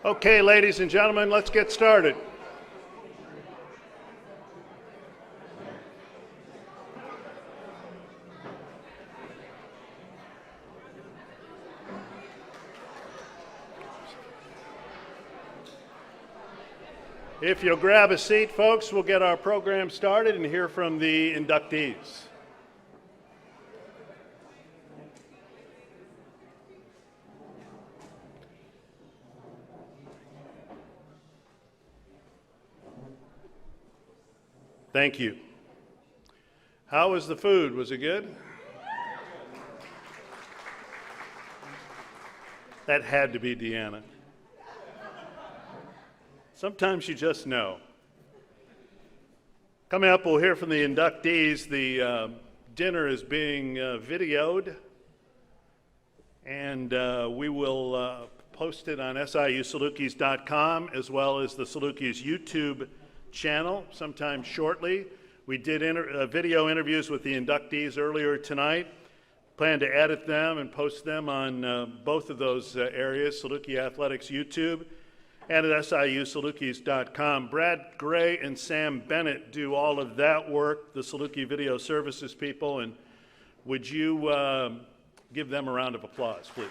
Okay, ladies and gentlemen, let's get started. If you'll grab a seat, folks, we'll get our program started and hear from the inductees. Thank you. How was the food? Was it good? That had to be Deanna. Sometimes you just know. Coming up, we'll hear from the inductees. The dinner is being videoed, and we will post it on siusalukis.com as well as the Salukis YouTube channel sometime shortly. We did video interviews with the inductees earlier tonight. Plan to edit them and post them on both of those areas, Saluki Athletics YouTube and at siusalukis.com. Brad Gray and Sam Bennett do all of that work, the Saluki Video Services people, and would you give them a round of applause, please?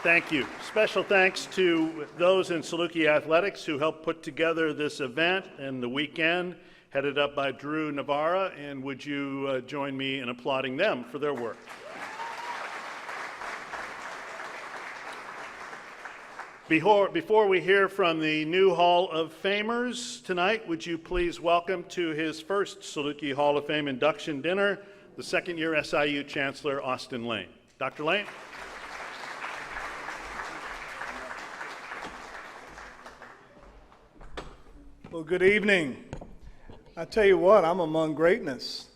Thank you. Special thanks to those in Saluki Athletics who helped put together this event and the weekend, headed up by Drew Navarra, and would you join me in applauding them for their work? Before we hear from the new Hall of Famers tonight, would you please welcome to his first Saluki Hall of Fame induction dinner, the second-year SIU Chancellor, Austin Lane. Dr. Lane? Well, good evening. I tell you what, I'm among greatness.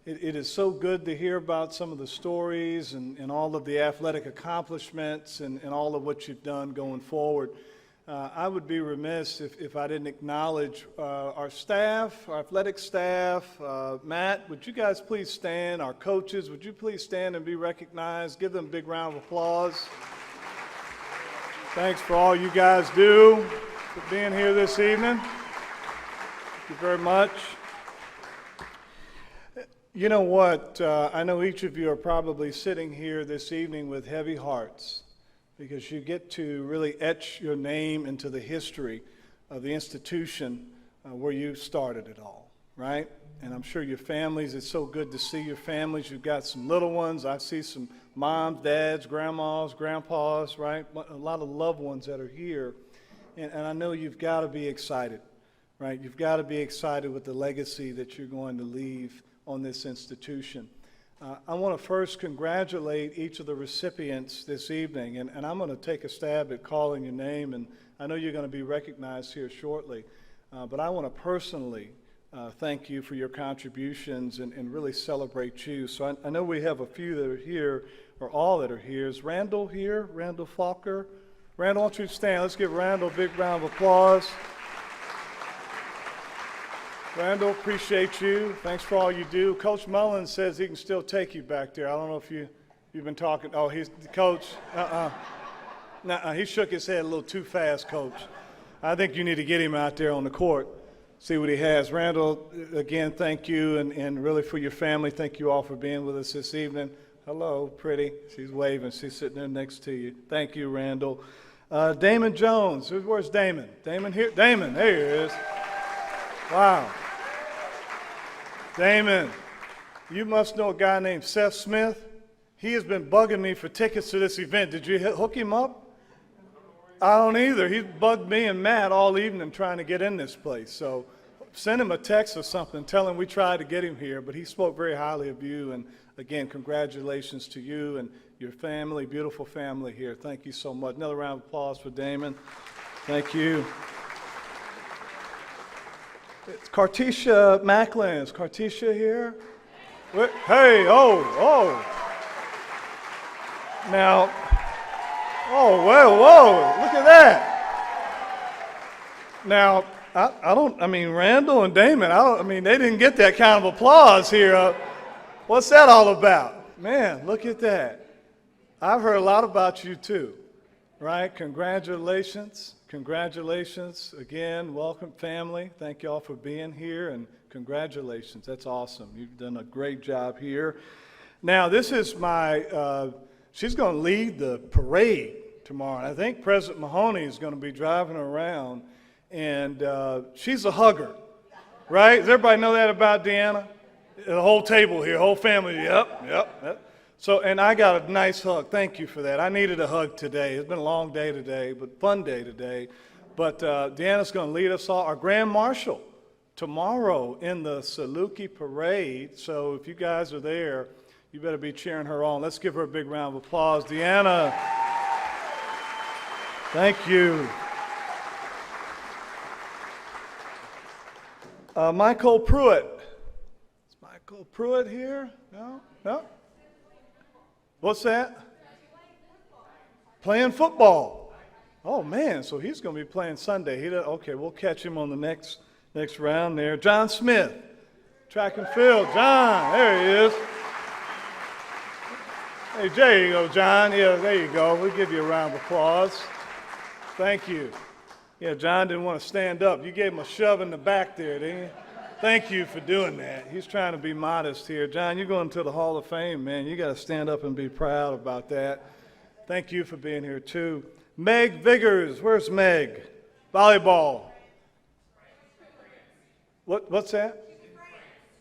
It is so good to hear about some of the stories and all of the athletic accomplishments and all of what you've done going forward. I would be remiss if I didn't acknowledge our staff, our athletic staff. Matt, would you guys please stand? Our coaches, would you please stand and be recognized? Give them a big round of applause. Thanks for all you guys do for being here this evening. Thank you very much. You know what? I know each of you are probably sitting here this evening with heavy hearts because you get to really etch your name into the history of the institution where you started it all, right? And I'm sure your families, it's so good to see your families. You've got some little ones. I see some moms, dads, grandmas, grandpas, right? A lot of loved ones that are here. And I know you've got to be excited. Right, you've got to be excited with the legacy that you're going to leave on this institution. I want to first congratulate each of the recipients this evening, and I'm going to take a stab at calling your name, and I know you're going to be recognized here shortly, but I want to personally thank you for your contributions and really celebrate you. So I know we have a few that are here, or all that are here. Is Randall here? Randall Faulker? Randall, why don't you stand? Let's give Randall a big round of applause. Randall, appreciate you. Thanks for all you do. Coach Mullins says he can still take you back there. I don't know if you've been talking. Oh, he's the coach. He shook his head a little too fast, Coach. I think you need to get him out there on the court, see what he has. Randall, again, thank you, and really for your family, thank you all for being with us this evening. Hello, pretty. She's waving. She's sitting there next to you. Thank you, Randall. Damon Jones. Where's Damon? Damon here? Damon, there he is. Wow. Damon, you must know a guy named Seth Smith. He has been bugging me for tickets to this event. Did you hook him up? I don't either. He's bugged me and Matt all evening trying to get in this place. So send him a text or something. Tell him we tried to get him here, but he spoke very highly of you. And again, congratulations to you and your family, beautiful family here. Thank you so much. Another round of applause for Damon. Thank you. It's Cartaesha Macklin. Is Cartaesha here? Hey, oh. Now, whoa, look at that. Now, I mean, Randall and Damon, they didn't get that kind of applause here. What's that all about? Man, look at that. I've heard a lot about you too, right? Congratulations. Congratulations. Again, welcome family. Thank you all for being here and congratulations. That's awesome. You've done a great job here. Now, this is she's going to lead the parade tomorrow. And I think President Mahoney is going to be driving around, and she's a hugger, right? Does everybody know that about Deanna? The whole table here, whole family, yep. So, and I got a nice hug. Thank you for that. I needed a hug today. It's been a long day today, but fun day today. But Deanna's going to lead us all. Our Grand Marshal tomorrow in the Saluki parade. So if you guys are there, you better be cheering her on. Let's give her a big round of applause. Deanna, thank you. MyCole Pruitt. Is MyCole Pruitt here? No? What's that? Playing football. Oh, man, so he's going to be playing Sunday. Okay, we'll catch him on the next round there. John Smith, track and field. John, there he is. Hey, there you go, John. Yeah, there you go. We'll give you a round of applause. Thank you. Yeah, John didn't want to stand up. You gave him a shove in the back there, didn't you? Thank you for doing that. He's trying to be modest here. John, you're going to the Hall of Fame, man. You got to stand up and be proud about that. Thank you for being here, too. Meg Viggars. Where's Meg? Volleyball. What's that?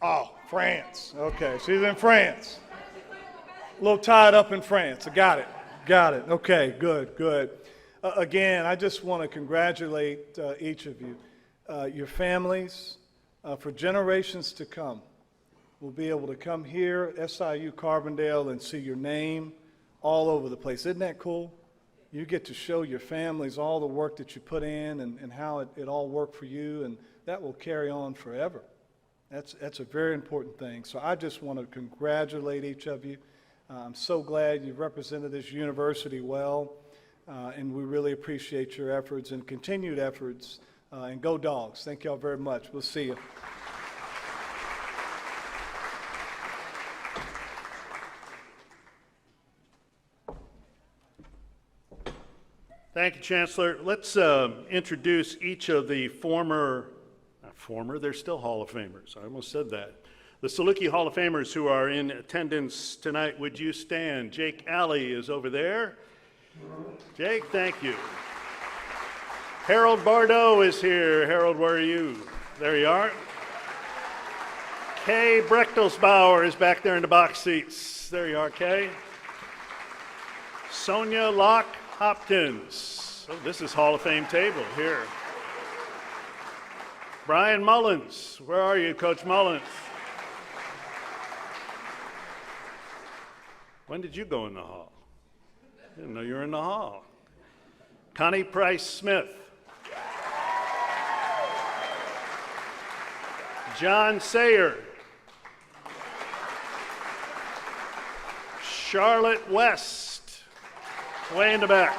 Oh, France. Okay, she's in France. A little tied up in France. I got it. Okay, good. Again, I just want to congratulate each of you, your families, for generations to come. We'll be able to come here at SIU Carbondale and see your name all over the place. Isn't that cool? You get to show your families all the work that you put in and how it all worked for you, and that will carry on forever. That's a very important thing. So I just want to congratulate each of you. I'm so glad you've represented this university well, and we really appreciate your efforts and continued efforts. And go Dogs. Thank you all very much. We'll see you. Thank you, Chancellor. Let's introduce each of the they're still Hall of Famers. I almost said that. The Saluki Hall of Famers who are in attendance tonight, would you stand? Jake Alley is over there. Jake, thank you. Harold Bardot is here. Harold, where are you? There you are. Kay Brechtelsbauer is back there in the box seats. There you are, Kay. Sonia Locke Hopkins. Oh, this is Hall of Fame table here. Brian Mullins. Where are you, Coach Mullins? When did you go in the hall? I didn't know you were in the hall. Connie Price Smith. John Sayer. Charlotte West, way in the back.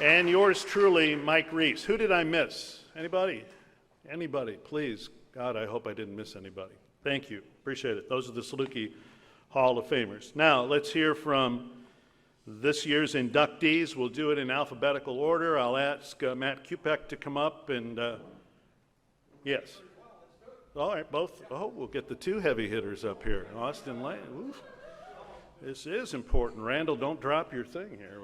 And yours truly, Mike Reese. Who did I miss? Anybody? Anybody, please. God, I hope I didn't miss anybody. Thank you. Appreciate it. Those are the Saluki Hall of Famers. Now, let's hear from this year's inductees. We'll do it in alphabetical order. I'll ask Matt Kupek to come up and, yes. All right, both. Oh, we'll get the two heavy hitters up here. Austin Lane. Oof. This is important. Randall, don't drop your thing here.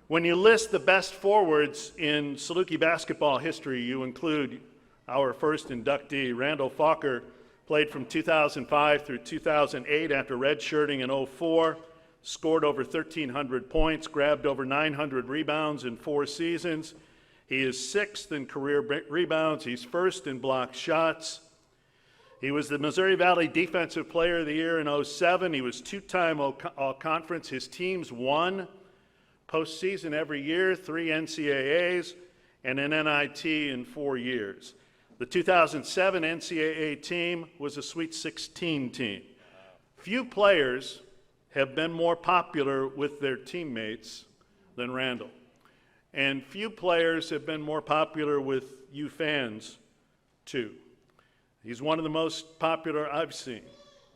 When you list the best forwards in Saluki basketball history, you include our first inductee, Randall Faulker, played from 2005 through 2008 after redshirting in 04, scored over 1,300 points, grabbed over 900 rebounds in 4 seasons. He is 6th in career rebounds. He's 1st in blocked shots. He was the Missouri Valley Defensive Player of the Year in 07. He was 2-time All-Conference. His teams won postseason every year, 3 NCAAs, and an NIT in 4 years. The 2007 NCAA team was a Sweet 16 team. Few players have been more popular with their teammates than Randall. And few players have been more popular with you fans, too. He's one of the most popular I've seen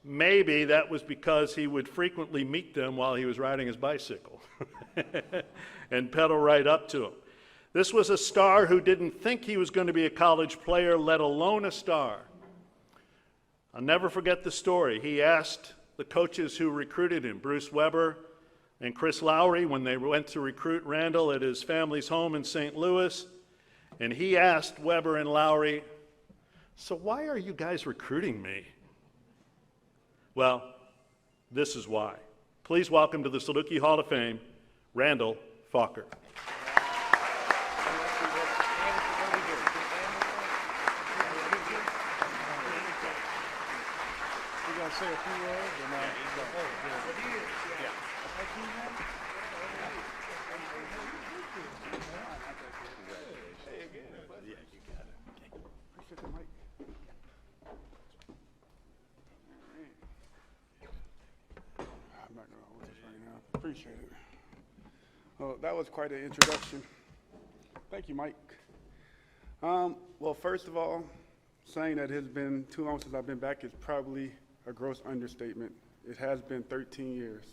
maybe that was because he would frequently meet them while he was riding his bicycle and pedal right up to them. This was a star who didn't think he was going to be a college player, let alone a star. I'll never forget the story. He asked the coaches who recruited him, Bruce Weber and Chris Lowry, when they went to recruit Randall at his family's home in St. Louis, and he asked Weber and Lowry, "So why are you guys recruiting me?" Well, this is why. Please welcome to the Saluki Hall of Fame, Randall Faulker. Say a few words or not? I'm not going to hold this right now. Appreciate it. Well, that was quite an introduction. Thank you, Mike. Well, first of all, saying that it has been too long since I've been back is probably a gross understatement. It has been 13 years.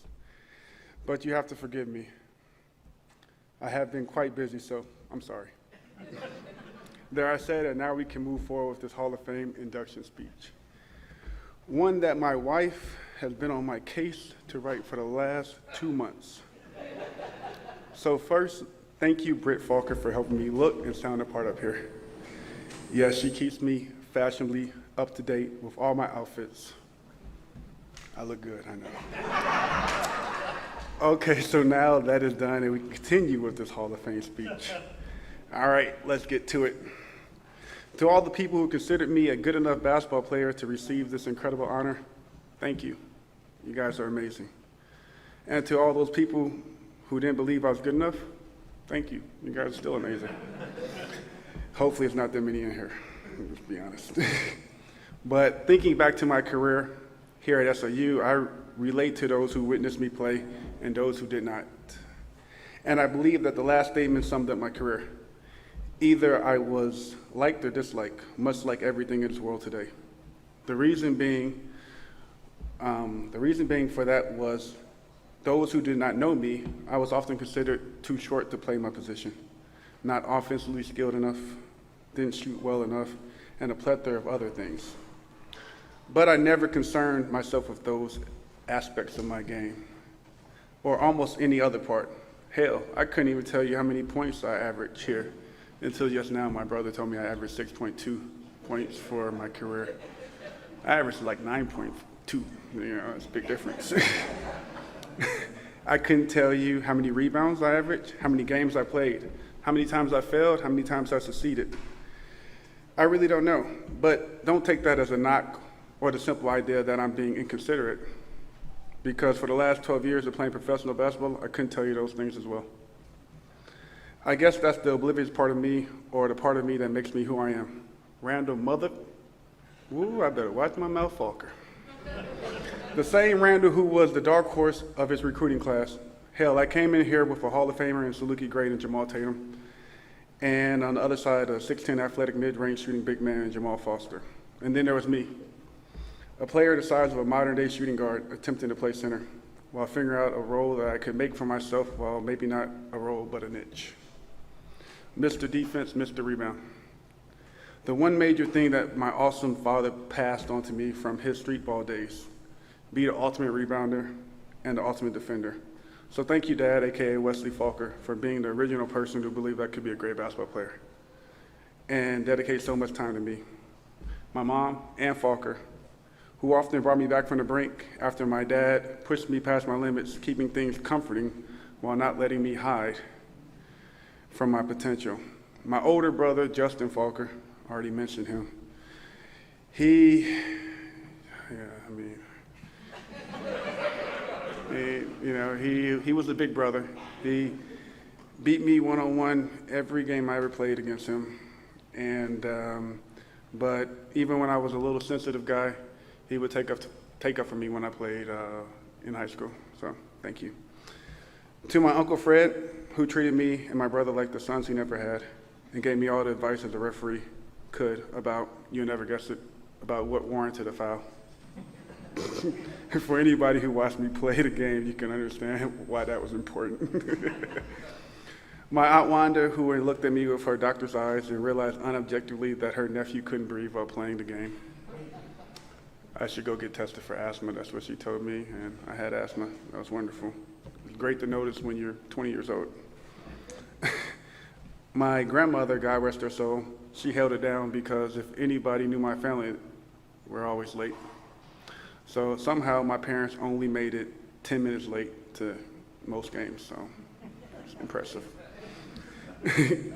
But you have to forgive me. I have been quite busy, so I'm sorry. There I said, and now we can move forward with this Hall of Fame induction speech. One that my wife has been on my case to write for the last 2 months. So first, thank you, Britt Falker, for helping me look and sound the part up here. Yes, she keeps me fashionably up to date with all my outfits. I look good, I know. Okay, so now that is done, and we continue with this Hall of Fame speech. All right, let's get to it. To all the people who considered me a good enough basketball player to receive this incredible honor, thank you. You guys are amazing. And to all those people who didn't believe I was good enough, thank you. You guys are still amazing. Hopefully it's not that many in here, let's be honest. But thinking back to my career here at SIU, I relate to those who witnessed me play and those who did not. And I believe that the last statement summed up my career. Either I was liked or disliked, much like everything in this world today. The reason being for that was those who did not know me, I was often considered too short to play my position, not offensively skilled enough, didn't shoot well enough, and a plethora of other things. But I never concerned myself with those aspects of my game, or almost any other part. Hell, I couldn't even tell you how many points I averaged here, until just now my brother told me I averaged 6.2 points for my career. I averaged like 9.2, you know, it's a big difference. I couldn't tell you how many rebounds I averaged, how many games I played, how many times I failed, how many times I succeeded. I really don't know, but don't take that as a knock or the simple idea that I'm being inconsiderate, because for the last 12 years of playing professional basketball, I couldn't tell you those things as well. I guess that's the oblivious part of me, or the part of me that makes me who I am. Randall mother, ooh, I better watch my mouth, Falker. The same Randall who was the dark horse of his recruiting class. Hell, I came in here with a Hall of Famer in Saluki grade and Jamal Tatum, and on the other side, a 6'10" athletic mid-range shooting big man in Jamal Foster. And then there was me, a player the size of a modern-day shooting guard attempting to play center, while figuring out a role that I could make for myself, while maybe not a role, but a niche. Mr. Defense, Mr. Rebound. The one major thing that my awesome father passed on to me from his street ball days, be the ultimate rebounder and the ultimate defender. So thank you, Dad, AKA Wesley Falker, for being the original person who believed I could be a great basketball player and dedicate so much time to me. My mom, Ann Falker, who often brought me back from the brink after my dad pushed me past my limits, keeping things comforting while not letting me hide from my potential. My older brother, Justin Falker, already mentioned him. He was a big brother. He beat me one-on-one every game I ever played against him. And but even when I was a little sensitive guy, he would take up for me when I played in high school. So thank you. To my Uncle Fred, who treated me and my brother like the sons he never had, and gave me all the advice as a referee could about, you never guessed it, about what warranted a foul. For anybody who watched me play the game, you can understand why that was important. My Aunt Wanda, who looked at me with her doctor's eyes and realized unobjectively that her nephew couldn't breathe while playing the game. I should go get tested for asthma, that's what she told me, and I had asthma. That was wonderful. It's great to notice when you're 20 years old. My grandmother, God rest her soul, she held it down because if anybody knew my family, we're always late. So somehow my parents only made it 10 minutes late to most games, so it's impressive.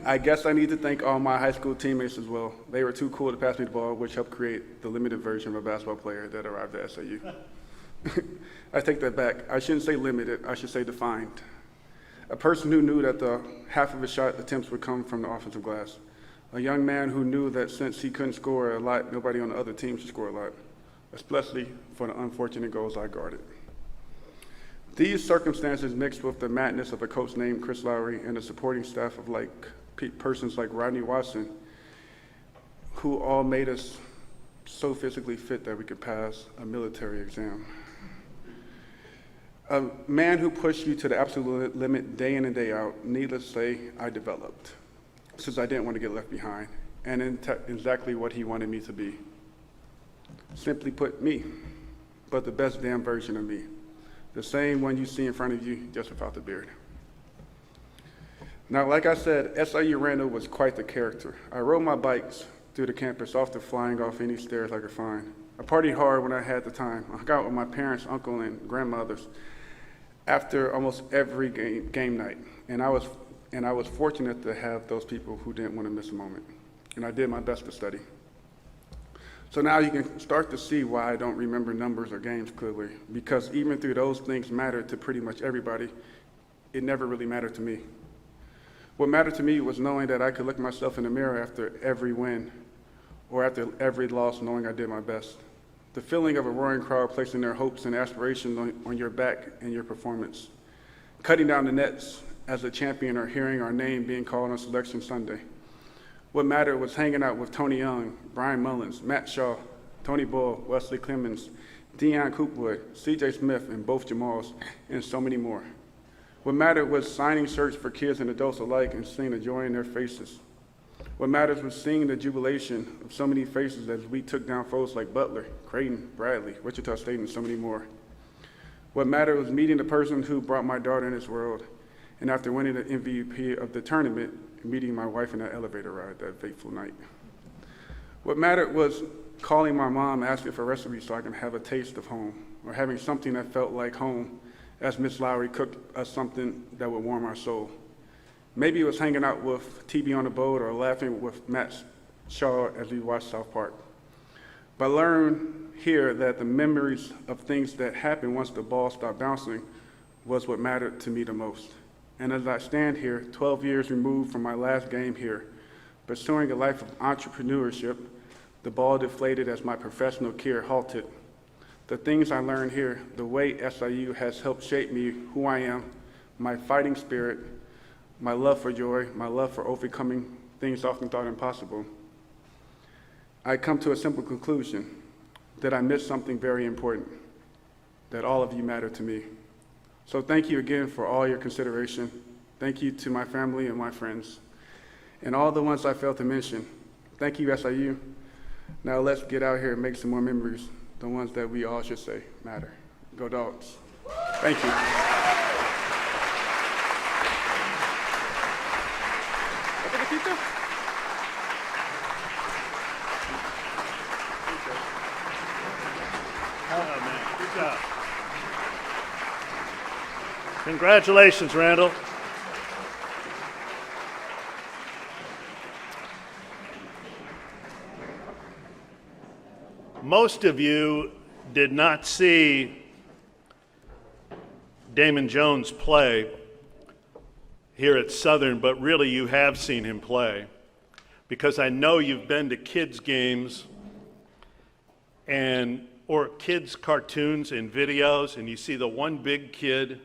I guess I need to thank all my high school teammates as well. They were too cool to pass me the ball, which helped create the limited version of a basketball player that arrived at SIU. I take that back. I shouldn't say limited, I should say defined. A person who knew that the half of his shot attempts would come from the offensive glass. A young man who knew that since he couldn't score a lot, nobody on the other team should score a lot, especially for the unfortunate goals I guarded. These circumstances mixed with the madness of a coach named Chris Lowry and the supporting staff of persons like Rodney Watson, who all made us so physically fit that we could pass a military exam. A man who pushed you to the absolute limit day in and day out, needless to say, I developed, since I didn't want to get left behind, and exactly what he wanted me to be. Simply put, me, but the best damn version of me. The same one you see in front of you, just without the beard. Now, like I said, SIU Randall was quite the character. I rode my bikes through the campus, often flying off any stairs I could find. I partied hard when I had the time. I hung out with my parents, uncle, and grandmothers after almost every game night. And I was fortunate to have those people who didn't want to miss a moment. And I did my best to study. So now you can start to see why I don't remember numbers or games clearly, because even though those things matter to pretty much everybody, it never really mattered to me. What mattered to me was knowing that I could look myself in the mirror after every win or after every loss, knowing I did my best. The feeling of a roaring crowd placing their hopes and aspirations on your back and your performance. Cutting down the nets as a champion or hearing our name being called on Selection Sunday. What mattered was hanging out with Tony Young, Brian Mullins, Matt Shaw, Tony Bull, Wesley Clemens, Deion Coopwood, C.J. Smith, and both Jamals, and so many more. What mattered was signing shirts for kids and adults alike and seeing the joy in their faces. What matters was seeing the jubilation of so many faces as we took down foes like Butler, Creighton, Bradley, Wichita State, and so many more. What mattered was meeting the person who brought my daughter in this world, and after winning the MVP of the tournament, meeting my wife in that elevator ride that fateful night. What mattered was calling my mom, asking for recipes so I can have a taste of home, or having something that felt like home as Miss Lowry cooked us something that would warm our soul. Maybe it was hanging out with TB on the boat or laughing with Matt Shaw as we watched South Park. But I learned here that the memories of things that happened once the ball stopped bouncing was what mattered to me the most. And as I stand here, 12 years removed from my last game here, pursuing a life of entrepreneurship, the ball deflated as my professional career halted. The things I learned here, the way SIU has helped shape me, who I am, my fighting spirit, my love for joy, my love for overcoming things often thought impossible. I come to a simple conclusion, that I missed something very important, that all of you matter to me. So thank you again for all your consideration. Thank you to my family and my friends, and all the ones I failed to mention. Thank you, SIU. Now let's get out here and make some more memories, the ones that we all should say matter. Go Dogs. Thank you. Oh, man. Good job. Congratulations, Randall. Most of you did not see Damon Jones play here at Southern, but really you have seen him play, because I know you've been to kids' games or kids' cartoons and videos, and you see the one big kid,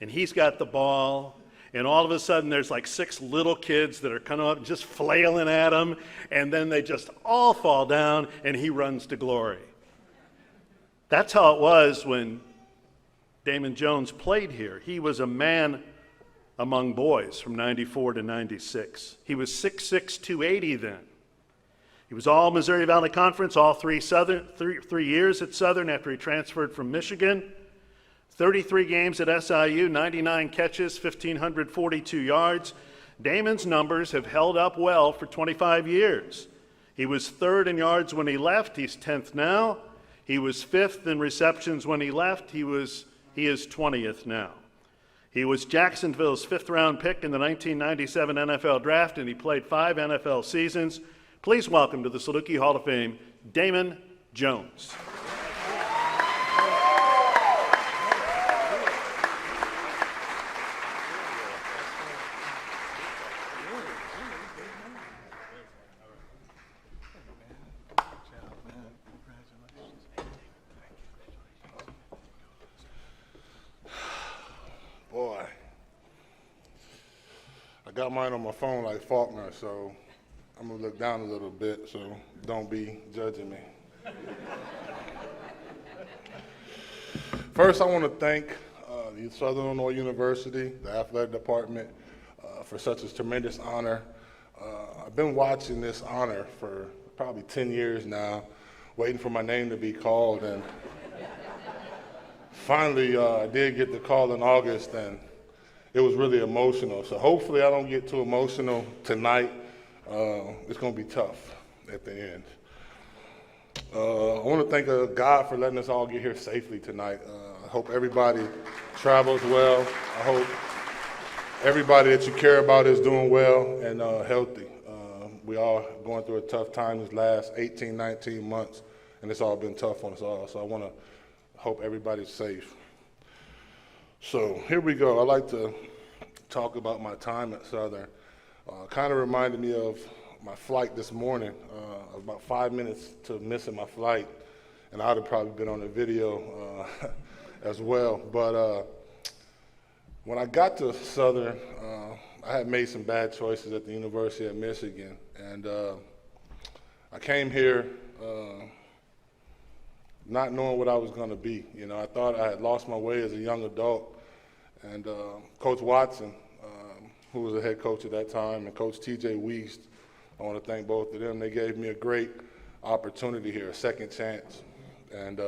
and he's got the ball, and all of a sudden there's like 6 little kids that are coming up and just flailing at him, and then they just all fall down, and he runs to glory. That's how it was when Damon Jones played here. He was a man among boys from 94 to 96. He was 6'6", 280 then. He was all Missouri Valley Conference, all three years at Southern after he transferred from Michigan. 33 games at SIU, 99 catches, 1,542 yards. Damon's numbers have held up well for 25 years. He was third in yards when he left. He's 10th now. He was fifth in receptions when he left. He is 20th now. He was Jacksonville's fifth-round pick in the 1997 NFL Draft, and he played 5 NFL seasons. Please welcome to the Saluki Hall of Fame, Damon Jones. Boy, I got mine on my phone like Faulkner, so I'm gonna look down a little bit, so don't be judging me. First, I want to thank the Southern Illinois University, the athletic department, for such a tremendous honor. I've been watching this honor for probably 10 years now, waiting for my name to be called, and finally, I did get the call in August, and it was really emotional. So hopefully I don't get too emotional tonight. It's going to be tough at the end. I want to thank God for letting us all get here safely tonight. I hope everybody travels well. I hope everybody that you care about is doing well and healthy. We all going through a tough time these last 18, 19 months, and it's all been tough on us all. So I want to hope everybody's safe. So here we go. I'd like to talk about my time at Southern. Kind of reminded me of my flight this morning. I was about 5 minutes to missing my flight, and I'd have probably been on the video as well. But when I got to Southern, I had made some bad choices at the University of Michigan, and I came here not knowing what I was going to be. You know, I thought I had lost my way as a young adult, and Coach Watson, who was the head coach at that time, and Coach T.J. Wiest, I want to thank both of them. They gave me a great opportunity here, a second chance, and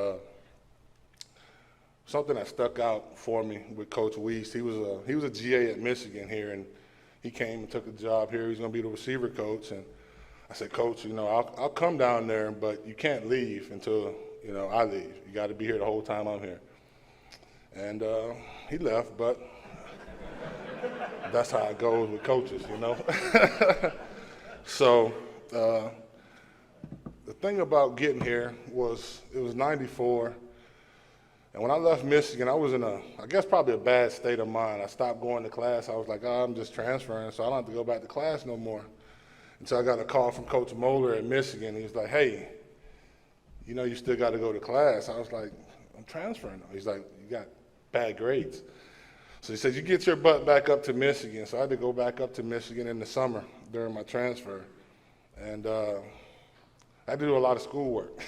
something that stuck out for me with Coach Wiest. He was a GA at Michigan here, and he came and took a job here. He's going to be the receiver coach, and I said, Coach, you know, I'll come down there, but you can't leave until I leave. You got to be here the whole time I'm here. And he left, but that's how it goes with coaches, you know. So the thing about getting here was it was 94, and when I left Michigan, I was in I guess probably a bad state of mind. I stopped going to class. I was like, I'm just transferring, so I don't have to go back to class no more. Until I got a call from Coach Moeller at Michigan. He was like, hey, you know, you still got to go to class. I was like, I'm transferring. He's like, you got bad grades. So he said, you get your butt back up to Michigan. So I had to go back up to Michigan in the summer during my transfer. And I had to do a lot of schoolwork.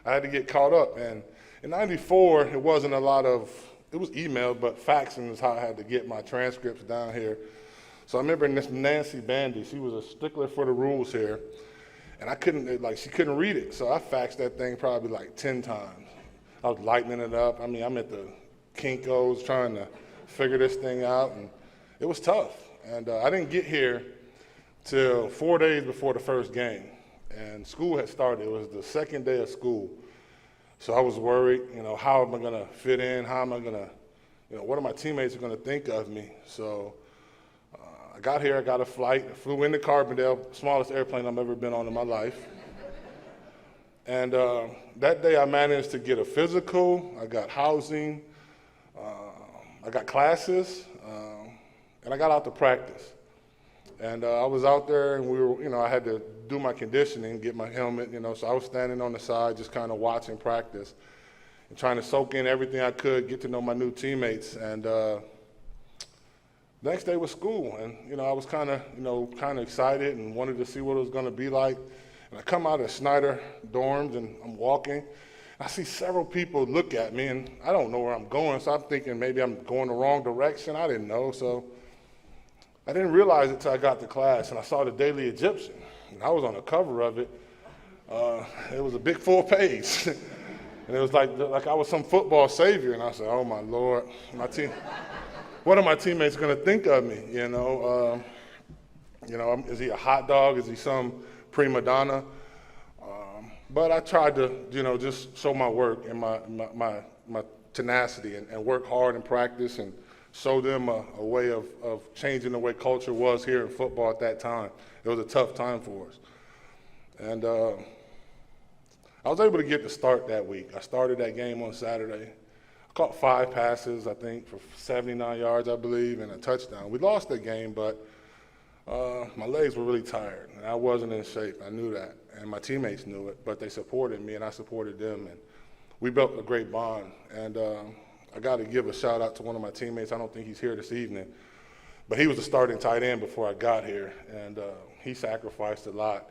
I had to get caught up. And in 94, it wasn't a lot of, it was email, but faxing is how I had to get my transcripts down here. So I remember Miss Nancy Bandy, she was a stickler for the rules here. And I couldn't, she couldn't read it. So I faxed that thing probably like 10 times. I was lightening it up. I mean, I'm at the Kinko's trying to figure this thing out, and it was tough. And I didn't get here till 4 days before the first game. And school had started. It was the second day of school. So I was worried, how am I going to fit in? How am I going to, what are my teammates going to think of me? So I got here, I got a flight, I flew into Carbondale, smallest airplane I've ever been on in my life. And that day I managed to get a physical, I got housing, I got classes, and I got out to practice. And I was out there, and we were, I had to do my conditioning, get my helmet, so I was standing on the side just kind of watching practice and trying to soak in everything I could, get to know my new teammates. And next day was school, and I was kind of excited and wanted to see what it was going to be like. And I come out of Snyder dorms, and I'm walking, I see several people look at me, and I don't know where I'm going, so I'm thinking maybe I'm going the wrong direction. I didn't know, so I didn't realize it until I got to class, and I saw the Daily Egyptian, and I was on the cover of it. It was a big full page, and it was like I was some football savior, and I said, oh, my Lord, what are my teammates going to think of me, you know? Is he a hot dog? Is he some prima donna? But I tried to, just show my work and my tenacity and work hard in practice and show them a way of changing the way culture was here in football at that time. It was a tough time for us. And I was able to get the start that week. I started that game on Saturday. I caught 5 passes, I think, for 79 yards, I believe, and a touchdown. We lost that game, but my legs were really tired, and I wasn't in shape. I knew that, and my teammates knew it, but they supported me, and I supported them, and we built a great bond. And I got to give a shout-out to one of my teammates. I don't think he's here this evening, but he was the starting tight end before I got here, and he sacrificed a lot.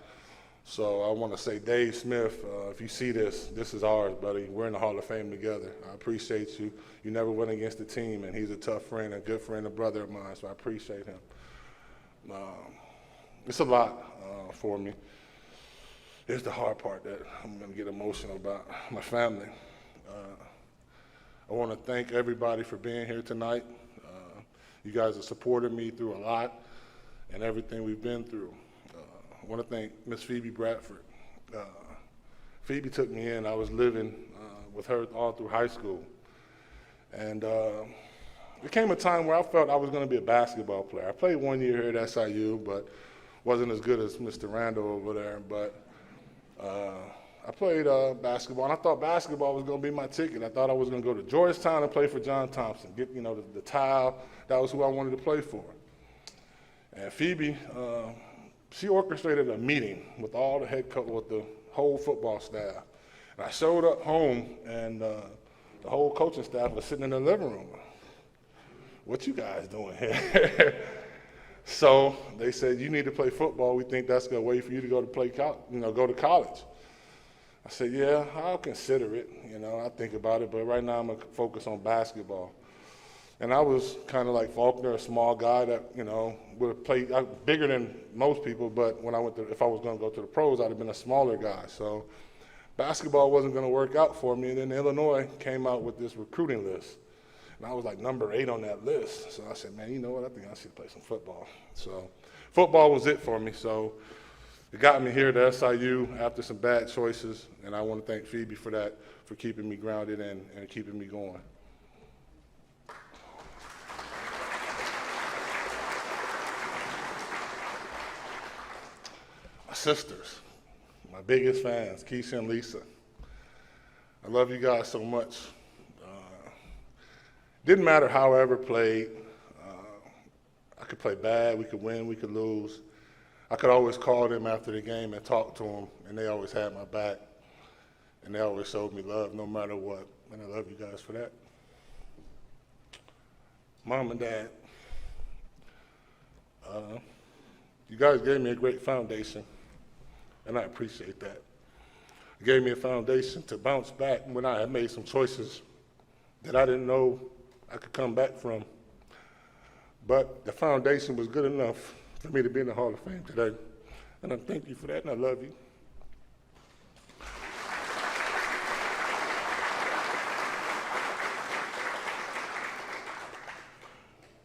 So I want to say, Dave Smith, if you see this, this is ours, buddy. We're in the Hall of Fame together. I appreciate you. You never went against the team, and he's a tough friend, a good friend, a brother of mine, so I appreciate him. It's a lot for me. It's the hard part that I'm going to get emotional about, my family. I want to thank everybody for being here tonight. You guys have supported me through a lot and everything we've been through. I want to thank Miss Phoebe Bradford. Phoebe took me in. I was living with her all through high school. And there came a time where I felt I was going to be a basketball player. I played 1 year here at SIU, but wasn't as good as Mr. Randall over there. But I played basketball, and I thought basketball was going to be my ticket. I thought I was going to go to Georgetown and play for John Thompson, get the tile. That was who I wanted to play for. And Phoebe, she orchestrated a meeting with all the with the whole football staff. And I showed up home, and the whole coaching staff was sitting in the living room. What you guys doing here? So they said, you need to play football. We think that's a way for you to go to college. I said, yeah, I'll consider it. I'll think about it, but right now I'm going to focus on basketball. And I was kind of like Faulker, a small guy that, would play bigger than most people, but if I was going to go to the pros, I'd have been a smaller guy. So basketball wasn't going to work out for me. And then Illinois came out with this recruiting list. And I was like number 8 on that list. So I said, man, you know what? I think I should play some football. So football was it for me. So it got me here to SIU after some bad choices. And I want to thank Phoebe for that, for keeping me grounded and keeping me going. My sisters, my biggest fans, Keisha and Lisa. I love you guys so much. Didn't matter how I ever played. I could play bad, we could win, we could lose. I could always call them after the game and talk to them, and they always had my back. And they always showed me love no matter what. And I love you guys for that. Mom and Dad, you guys gave me a great foundation, and I appreciate that. You gave me a foundation to bounce back when I had made some choices that I didn't know I could come back from. But the foundation was good enough for me to be in the Hall of Fame today. And I thank you for that, and I love you.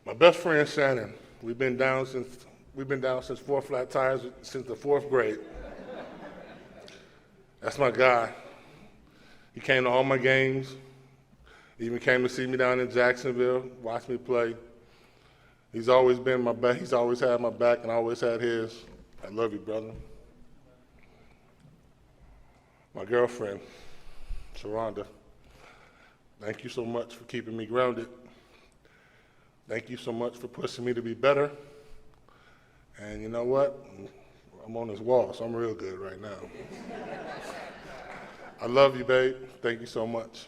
My best friend, Shannon, we've been down since 4 flat tires since the 4th grade. That's my guy. He came to all my games. He even came to see me down in Jacksonville, watch me play. He's always been my back. He's always had my back, and I always had his. I love you, brother. My girlfriend, Sharonda, thank you so much for keeping me grounded. Thank you so much for pushing me to be better. And you know what? I'm on this wall, so I'm real good right now. I love you, babe. Thank you so much.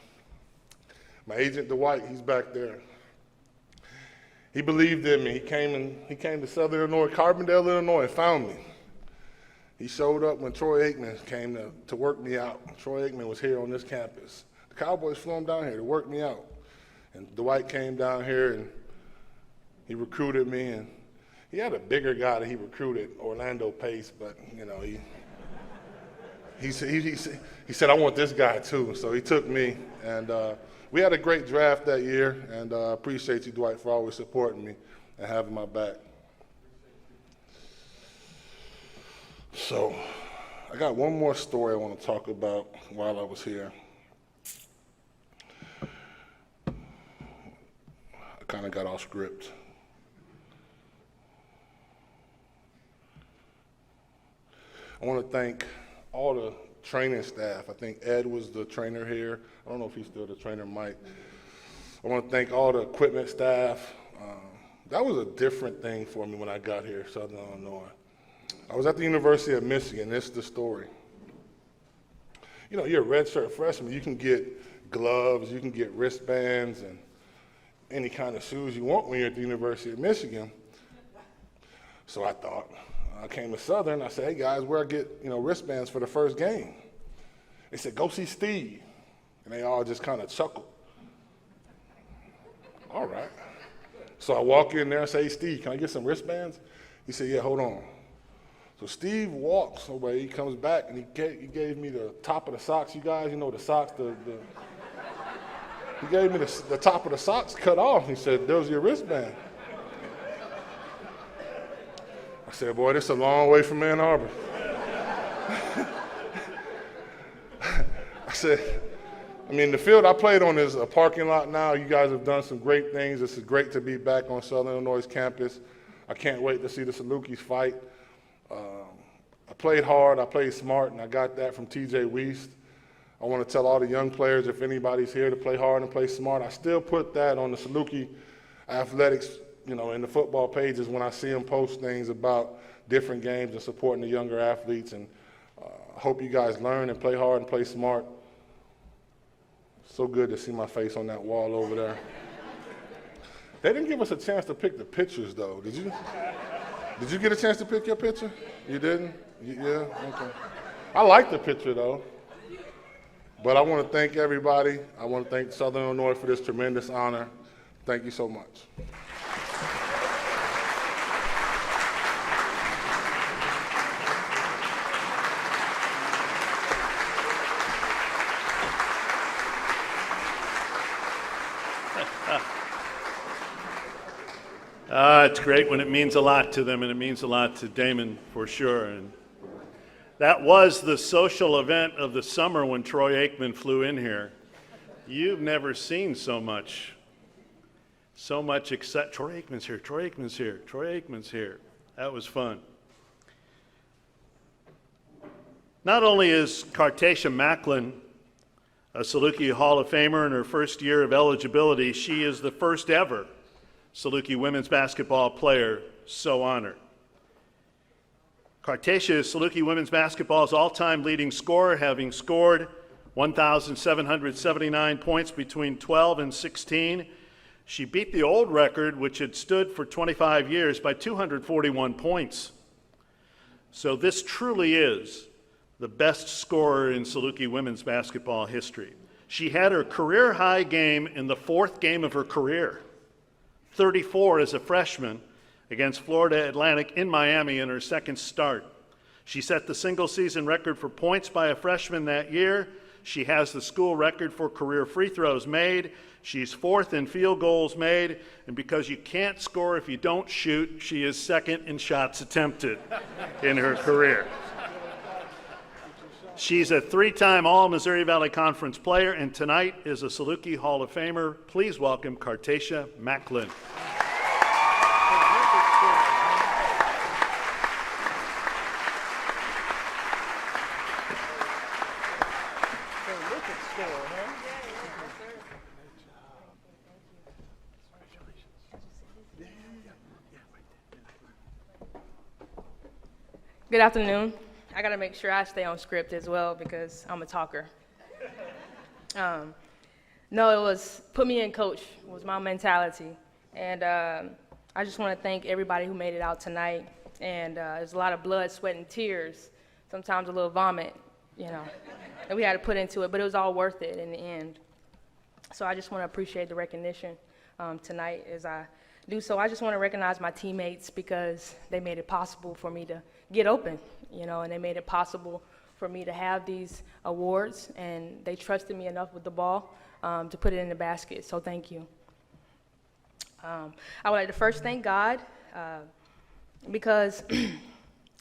My agent, Dwight, he's back there. He believed in me. He came to Southern Illinois, Carbondale, Illinois, and found me. He showed up when Troy Aikman came to work me out. Troy Aikman was here on this campus. The Cowboys flew him down here to work me out. And Dwight came down here and he recruited me. And he had a bigger guy that he recruited, Orlando Pace, but he said, I want this guy too. So he took me, and we had a great draft that year, and I appreciate you, Dwight, for always supporting me and having my back. So I got one more story I want to talk about while I was here. I kind of got off script. I want to thank all the training staff. I think Ed was the trainer here. I don't know if he's still the trainer, Mike. I want to thank all the equipment staff. That was a different thing for me when I got here, Southern Illinois. I was at the University of Michigan. This is the story. You know, you're a redshirt freshman. You can get gloves, you can get wristbands, and any kind of shoes you want when you're at the University of Michigan. So I thought, I came to Southern. I said, hey, guys, where I get, wristbands for the first game? They said, go see Steve. And they all just kind of chuckled. All right. So I walk in there and say, hey, Steve, can I get some wristbands? He said, yeah, hold on. So Steve walks away. He comes back, and he gave me the top of the socks. You guys, the socks, he gave me the top of the socks cut off. He said, there's your wristband. I said, boy, this is a long way from Ann Arbor. I said, the field I played on is a parking lot now. You guys have done some great things. It's great to be back on Southern Illinois' campus. I can't wait to see the Salukis fight. I played hard, I played smart, and I got that from TJ Weist. I want to tell all the young players, if anybody's here to play hard and play smart, I still put that on the Saluki athletics, in the football pages when I see them post things about different games and supporting the younger athletes. And I hope you guys learn and play hard and play smart. So good to see my face on that wall over there. They didn't give us a chance to pick the pictures, though. Did you? Did you get a chance to pick your picture? You didn't? Yeah? Okay. I like the picture, though. But I want to thank everybody. I want to thank Southern Illinois for this tremendous honor. Thank you so much. It's great when it means a lot to them, and it means a lot to Damon for sure. And that was the social event of the summer when Troy Aikman flew in here. You've never seen so much except Troy Aikman's here, Troy Aikman's here, Troy Aikman's here. That was fun. Not only is Cartaesha Macklin a Saluki Hall of Famer in her first year of eligibility, she is the first ever Saluki women's basketball player so honored. Cartaesha is Saluki women's basketball's all-time leading scorer, having scored 1,779 points between 12 and 16. She beat the old record, which had stood for 25 years, by 241 points. So this truly is the best scorer in Saluki women's basketball history. She had her career-high game in the fourth game of her career, 34 as a freshman against Florida Atlantic in Miami in her second start. She set the single-season record for points by a freshman that year. She has the school record for career free throws made. She's fourth in field goals made. And because you can't score if you don't shoot, she is second in shots attempted in her career. She's a three-time All-Missouri Valley Conference player, and tonight is a Saluki Hall of Famer. Please welcome Cartaesha Macklin. Good afternoon. I got to make sure I stay on script as well because I'm a talker. No, it was put me in, coach, was my mentality. And I just want to thank everybody who made it out tonight. And there's a lot of blood, sweat, and tears sometimes a little vomit, that we had to put into it, but it was all worth it in the end. So I just want to appreciate the recognition tonight as I do so. I just want to recognize my teammates because they made it possible for me to get open, and they made it possible for me to have these awards, and they trusted me enough with the ball to put it in the basket, so thank you. I would like to first thank God because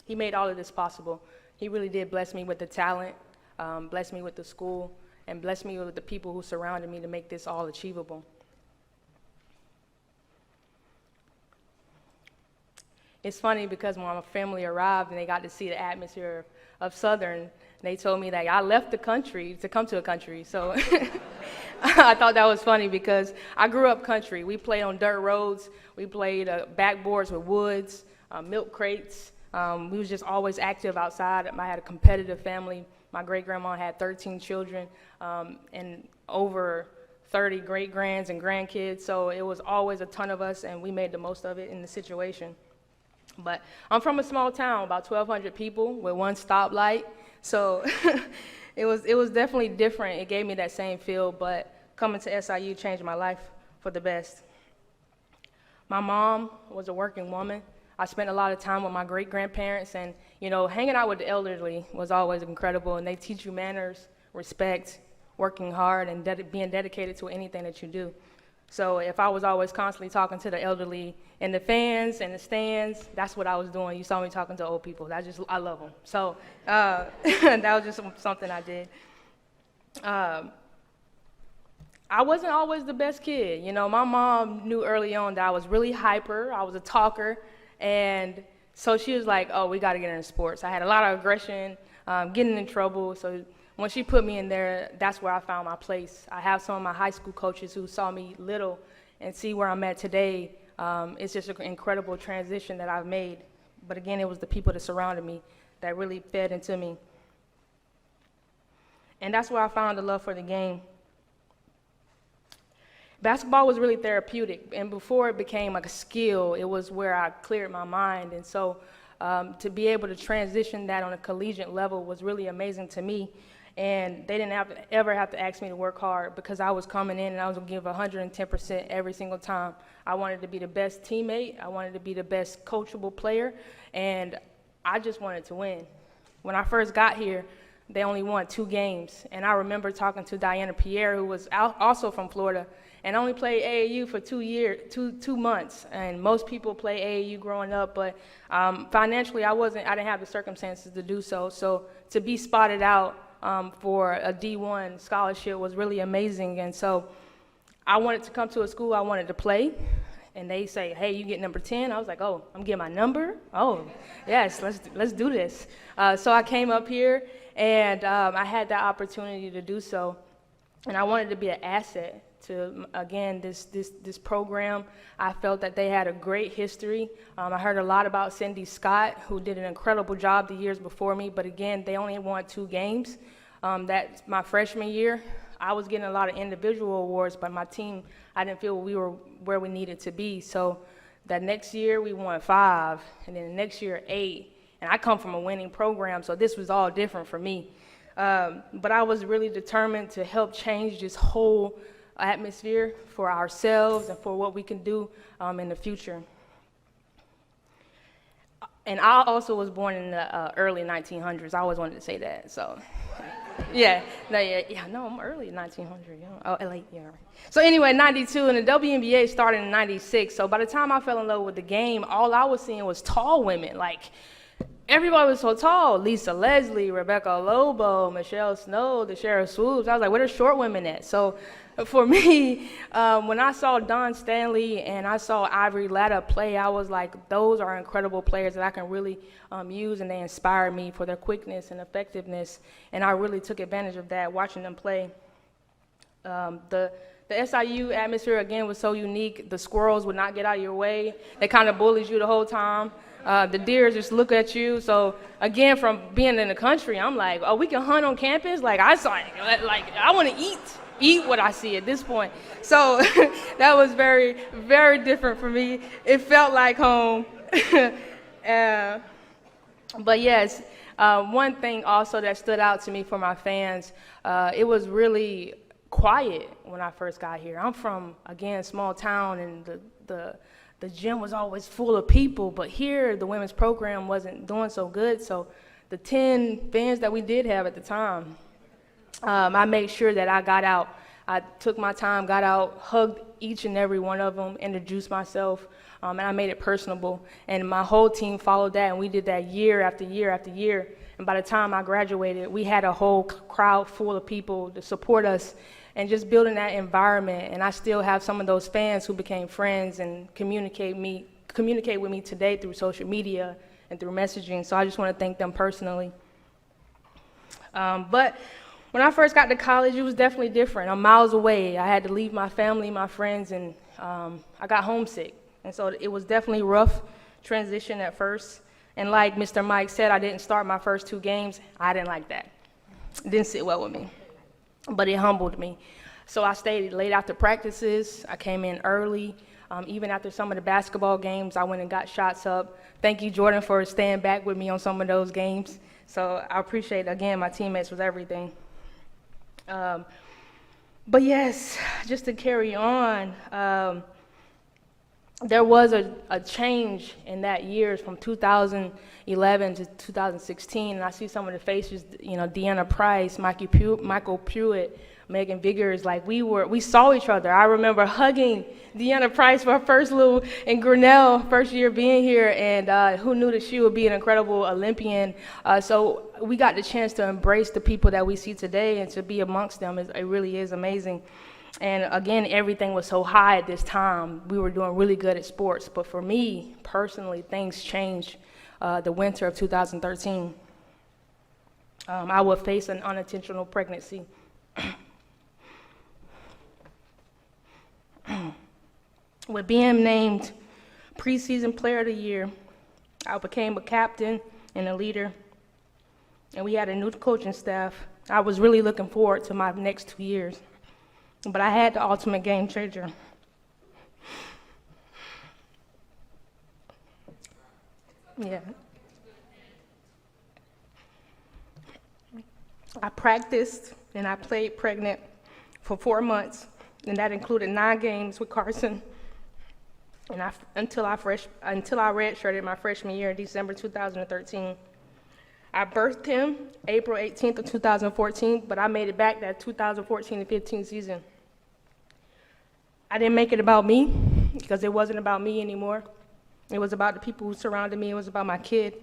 he made all of this possible. He really did bless me with the talent, bless me with the school, and bless me with the people who surrounded me to make this all achievable. It's funny because when my family arrived and they got to see the atmosphere of Southern, they told me that I left the country to come to a country. So I thought that was funny because I grew up country. We played on dirt roads. We played backboards with woods, milk crates. We was just always active outside. I had a competitive family. My great-grandma had 13 children and over 30 great-grands and grandkids. So it was always a ton of us, and we made the most of it in the situation. But I'm from a small town, about 1,200 people with one stoplight. So it was definitely different. It gave me that same feel, but coming to SIU changed my life for the best. My mom was a working woman. I spent a lot of time with my great-grandparents, and, hanging out with the elderly was always incredible, and they teach you manners, respect, working hard, and being dedicated to anything that you do. So if I was always constantly talking to the elderly and the fans and the stands, that's what I was doing. You saw me talking to old people. I love them. So that was just something I did. I wasn't always the best kid. My mom knew early on that I was really hyper. I was a talker. And so she was like, oh, we got to get into sports. I had a lot of aggression, getting in trouble. So when she put me in there, that's where I found my place. I have some of my high school coaches who saw me little and see where I'm at today. It's just an incredible transition that I've made. But again, it was the people that surrounded me that really fed into me. And that's where I found the love for the game. Basketball was really therapeutic, and before it became like a skill, it was where I cleared my mind. And so to be able to transition that on a collegiate level was really amazing to me. And they didn't ever have to ask me to work hard because I was coming in and I was going to give 110% every single time. I wanted to be the best teammate. I wanted to be the best coachable player, and I just wanted to win. When I first got here, they only won 2 games, and I remember talking to Deanna Pierre, who was also from Florida, and only played AAU for 2 months. And most people play AAU growing up, but financially, I didn't have the circumstances to do so. So to be spotted out for a D1 scholarship was really amazing. And so I wanted to come to a school I wanted to play, and they say, hey, you get number 10. I was like, oh, I'm getting my number? Oh, yes, let's do this. So I came up here, and I had that opportunity to do so. And I wanted to be an asset to, again, this program. I felt that they had a great history. I heard a lot about Cindy Scott, who did an incredible job the years before me, but again, they only won 2 games. That's my freshman year. I was getting a lot of individual awards, but my team, I didn't feel we were where we needed to be. So that next year, we won 5, and then the next year, 8. And I come from a winning program, so this was all different for me. But I was really determined to help change this whole atmosphere for ourselves and for what we can do in the future. And I also was born in the early 1900s. I always wanted to say that, so. I'm early 1900, late, yeah. So anyway, 92, and the WNBA started in 96, so by the time I fell in love with the game, all I was seeing was tall women, like, everybody was so tall. Lisa Leslie, Rebecca Lobo, Michelle Snow, the Sheriff Swoops. I was like, where are the short women at? So for me, when I saw Dawn Stanley and I saw Ivory Latta play, I was like, those are incredible players that I can really use, and they inspired me for their quickness and effectiveness. And I really took advantage of that watching them play. The SIU atmosphere, again, was so unique. The squirrels would not get out of your way. They kind of bullied you the whole time. The deer just look at you. So again, from being in the country, I'm like, oh, we can hunt on campus? Like, I want to eat what I see at this point. So that was very, very different for me. It felt like home. But yes, One thing also that stood out to me for my fans, it was really quiet when I first got here. I'm from, again, small town, and the gym was always full of people, but here the women's program wasn't doing so good, so the 10 fans that we did have at the time, I made sure that I got out. I took my time, got out, hugged each and every one of them, introduced myself, and I made it personable. And my whole team followed that, and we did that year after year after year. And by the time I graduated, we had a whole crowd full of people to support us and just building that environment. And I still have some of those fans who became friends and communicate with me today through social media and through messaging. So I just want to thank them personally. But when I first got to college, it was definitely different. I'm miles away. I had to leave my family, my friends, and I got homesick. And so it was definitely rough transition at first. And like Mr. Mike said, I didn't start my first 2 games. I didn't like that. It didn't sit well with me, but it humbled me. So I stayed late after practices. I came in early. Even after some of the basketball games, I went and got shots up. Thank you, Jordan, for staying back with me on some of those games. So I appreciate, again, my teammates with everything. But yes, just to carry on, there was a change in that years from 2011 to 2016, and I see some of the faces, Deanna Price, MyCole Pruitt, Megan Vigors, like we saw each other. I remember hugging Deanna Price for her and Grinnell, first year being here, and who knew that she would be an incredible Olympian. So we got the chance to embrace the people that we see today and to be amongst them. It really is amazing. And again, everything was so high at this time. We were doing really good at sports. But for me, personally, things changed the winter of 2013. I would face an unintentional pregnancy. With being named preseason player of the year, I became a captain and a leader, and we had a new coaching staff. I was really looking forward to my next 2 years, but I had the ultimate game changer. Yeah. I practiced and I played pregnant for 4 months, and that included 9 games with Carson. And until I redshirted my freshman year in December 2013. I birthed him April 18th of 2014, but I made it back that 2014 and 15 season. I didn't make it about me because it wasn't about me anymore. It was about the people who surrounded me. It was about my kid.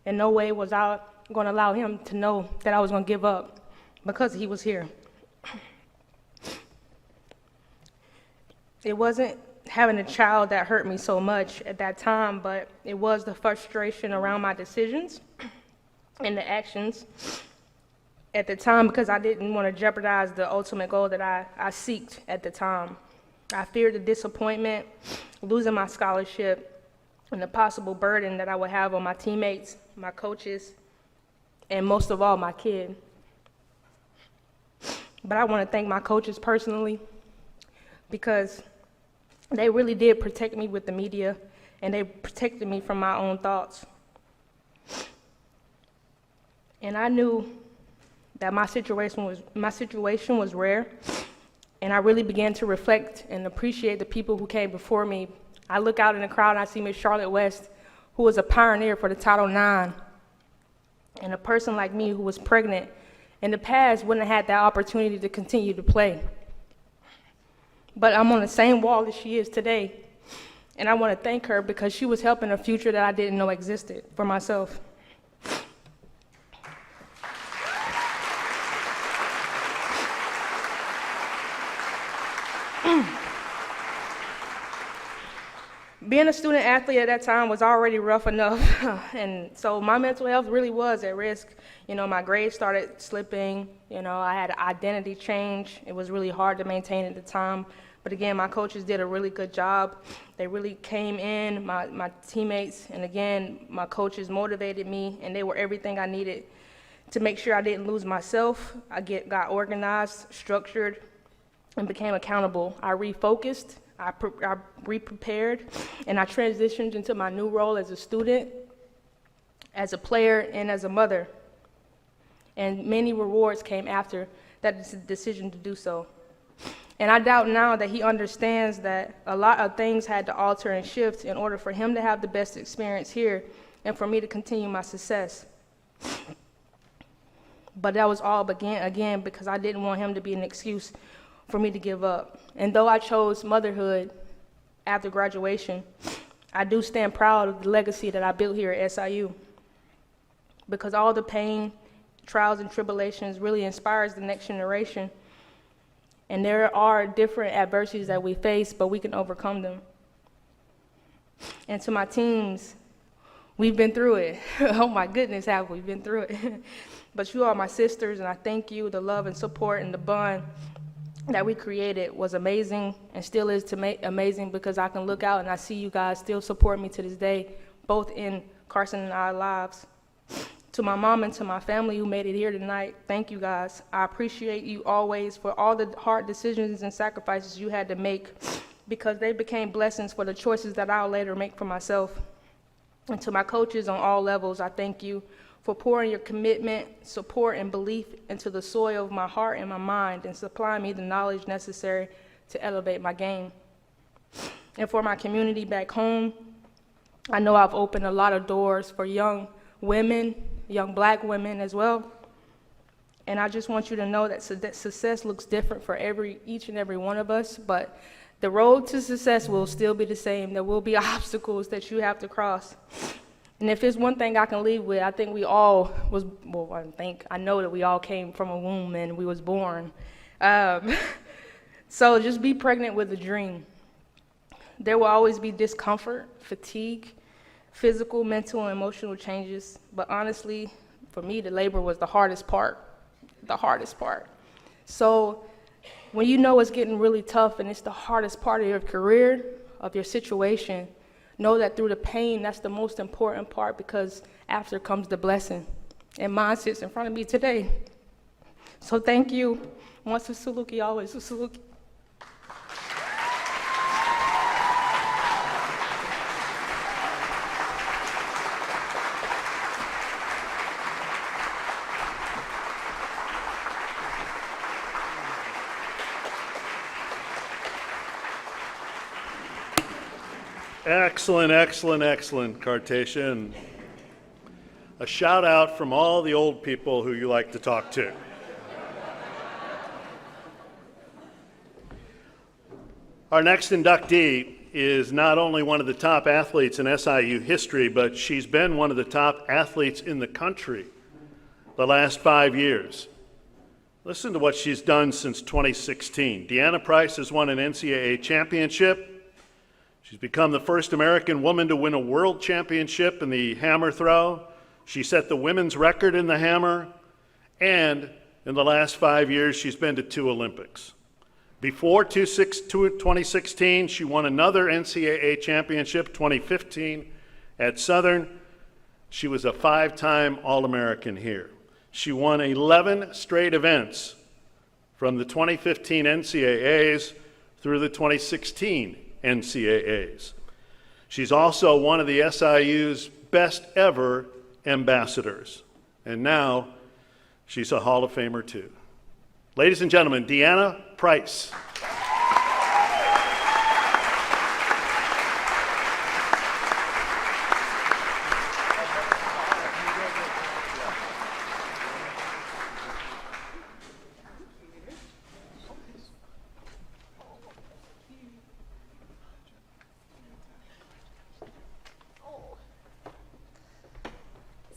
In no way was I going to allow him to know that I was going to give up because he was here. It wasn't having a child that hurt me so much at that time, but it was the frustration around my decisions and the actions at the time because I didn't want to jeopardize the ultimate goal that I seeked at the time. I feared the disappointment, losing my scholarship, and the possible burden that I would have on my teammates, my coaches, and most of all, my kid. But I want to thank my coaches personally because they really did protect me with the media, and they protected me from my own thoughts. And I knew that my situation was rare, and I really began to reflect and appreciate the people who came before me. I look out in the crowd and I see Miss Charlotte West, who was a pioneer for the Title IX, and a person like me who was pregnant in the past wouldn't have had that opportunity to continue to play. But I'm on the same wall as she is today, and I want to thank her because she was helping a future that I didn't know existed for myself. Being a student athlete at that time was already rough enough, and so my mental health really was at risk. My grades started slipping. I had an identity change. It was really hard to maintain at the time. But again, my coaches did a really good job. They really came in, my teammates, and again, my coaches motivated me, and they were everything I needed to make sure I didn't lose myself. I got organized, structured, and became accountable. I refocused. I re-prepared, and I transitioned into my new role as a student. as a player and as a mother. And many rewards came after that decision to do so. And I doubt now that he understands that a lot of things had to alter and shift in order for him to have the best experience here and for me to continue my success. But that was all began again because I didn't want him to be an excuse for me to give up. And though I chose motherhood after graduation, I do stand proud of the legacy that I built here at SIU, because all the pain, trials, and tribulations really inspires the next generation. And there are different adversities that we face, but we can overcome them. And to my teams, we've been through it. Oh my goodness, have we been through it. But you are my sisters, and I thank you. The love and support and the bond that we created was amazing and still is amazing, because I can look out and I see you guys still support me to this day, both in Carson and our lives. To my mom and to my family who made it here tonight, thank you guys. I appreciate you always for all the hard decisions and sacrifices you had to make, because they became blessings for the choices that I'll later make for myself. And to my coaches on all levels, I thank you for pouring your commitment, support, and belief into the soil of my heart and my mind and supplying me the knowledge necessary to elevate my game. And for my community back home, I know I've opened a lot of doors for young women, young Black women as well. And I just want you to know that success looks different for each and every one of us, but the road to success will still be the same. There will be obstacles that you have to cross. And if there's one thing I can leave with, I think we all I know that we all came from a womb and we was born. So just be pregnant with a dream. There will always be discomfort, fatigue, physical, mental, and emotional changes. But honestly, for me, the labor was the hardest part. So when you know it's getting really tough and it's the hardest part of your career, of your situation, know that through the pain, that's the most important part, because after comes the blessing. And mine sits in front of me today. So thank you. Once a Saluki, always a Saluki. Excellent, excellent, excellent, Cartaesha. And a shout out from all the old people who you like to talk to. Our next inductee is not only one of the top athletes in SIU history, but she's been one of the top athletes in the country the last 5 years. Listen to what she's done since 2016. Deanna Price has won an NCAA championship. She's become the first American woman to win a world championship in the hammer throw. She set the women's record in the hammer. And in the last 5 years, she's been to 2 Olympics. Before 2016, she won another NCAA championship, 2015, at Southern. She was a 5-time All-American here. She won 11 straight events from the 2015 NCAAs through the 2016 NCAAs. She's also one of the SIU's best ever ambassadors. And now she's a Hall of Famer too. Ladies and gentlemen, Deanna Price.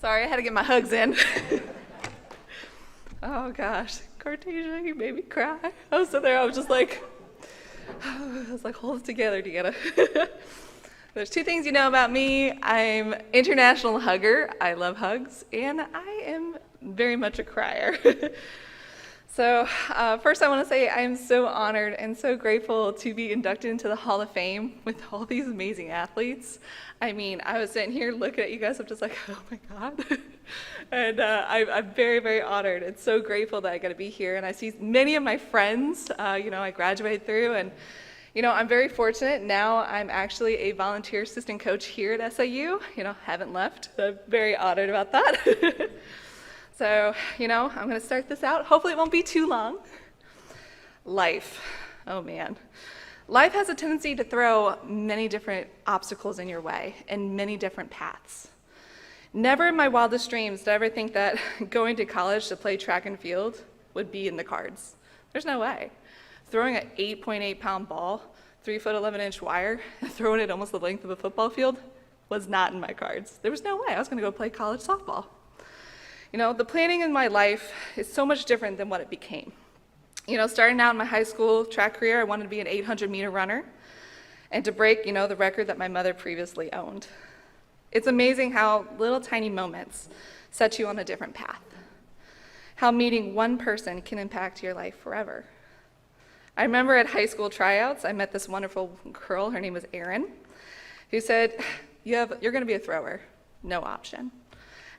Sorry, I had to get my hugs in. Oh gosh, Cartaesha, you made me cry. I was sitting there, I was like, hold it together, Deanna. There's 2 things you know about me. I'm international hugger. I love hugs, and I am very much a crier. So first I want to say I am so honored and so grateful to be inducted into the Hall of Fame with all these amazing athletes. I mean, I was sitting here looking at you guys, I'm just like, oh my God. And I'm very, very honored and so grateful that I got to be here. And I see many of my friends, I graduated through, and You know, I'm very fortunate. Now I'm actually a volunteer assistant coach here at SIU. You know, haven't left. I'm very honored about that. So, you know, I'm going to start this out. Hopefully it won't be too long. Life. Oh, man. Life has a tendency to throw many different obstacles in your way and many different paths. Never in my wildest dreams did I ever think that going to college to play track and field would be in the cards. There's no way. Throwing an 8.8-pound ball, 3-foot-11-inch wire, and throwing it almost the length of a football field was not in my cards. There was no way I was going to go play college softball. You know, the planning in my life is so much different than what it became. You know, starting out in my high school track career, I wanted to be an 800-meter runner and to break, you know, the record that my mother previously owned. It's amazing how little tiny moments set you on a different path, how meeting one person can impact your life forever. I remember at high school tryouts, I met this wonderful girl, her name was Erin, who said, you're going to be a thrower, no option.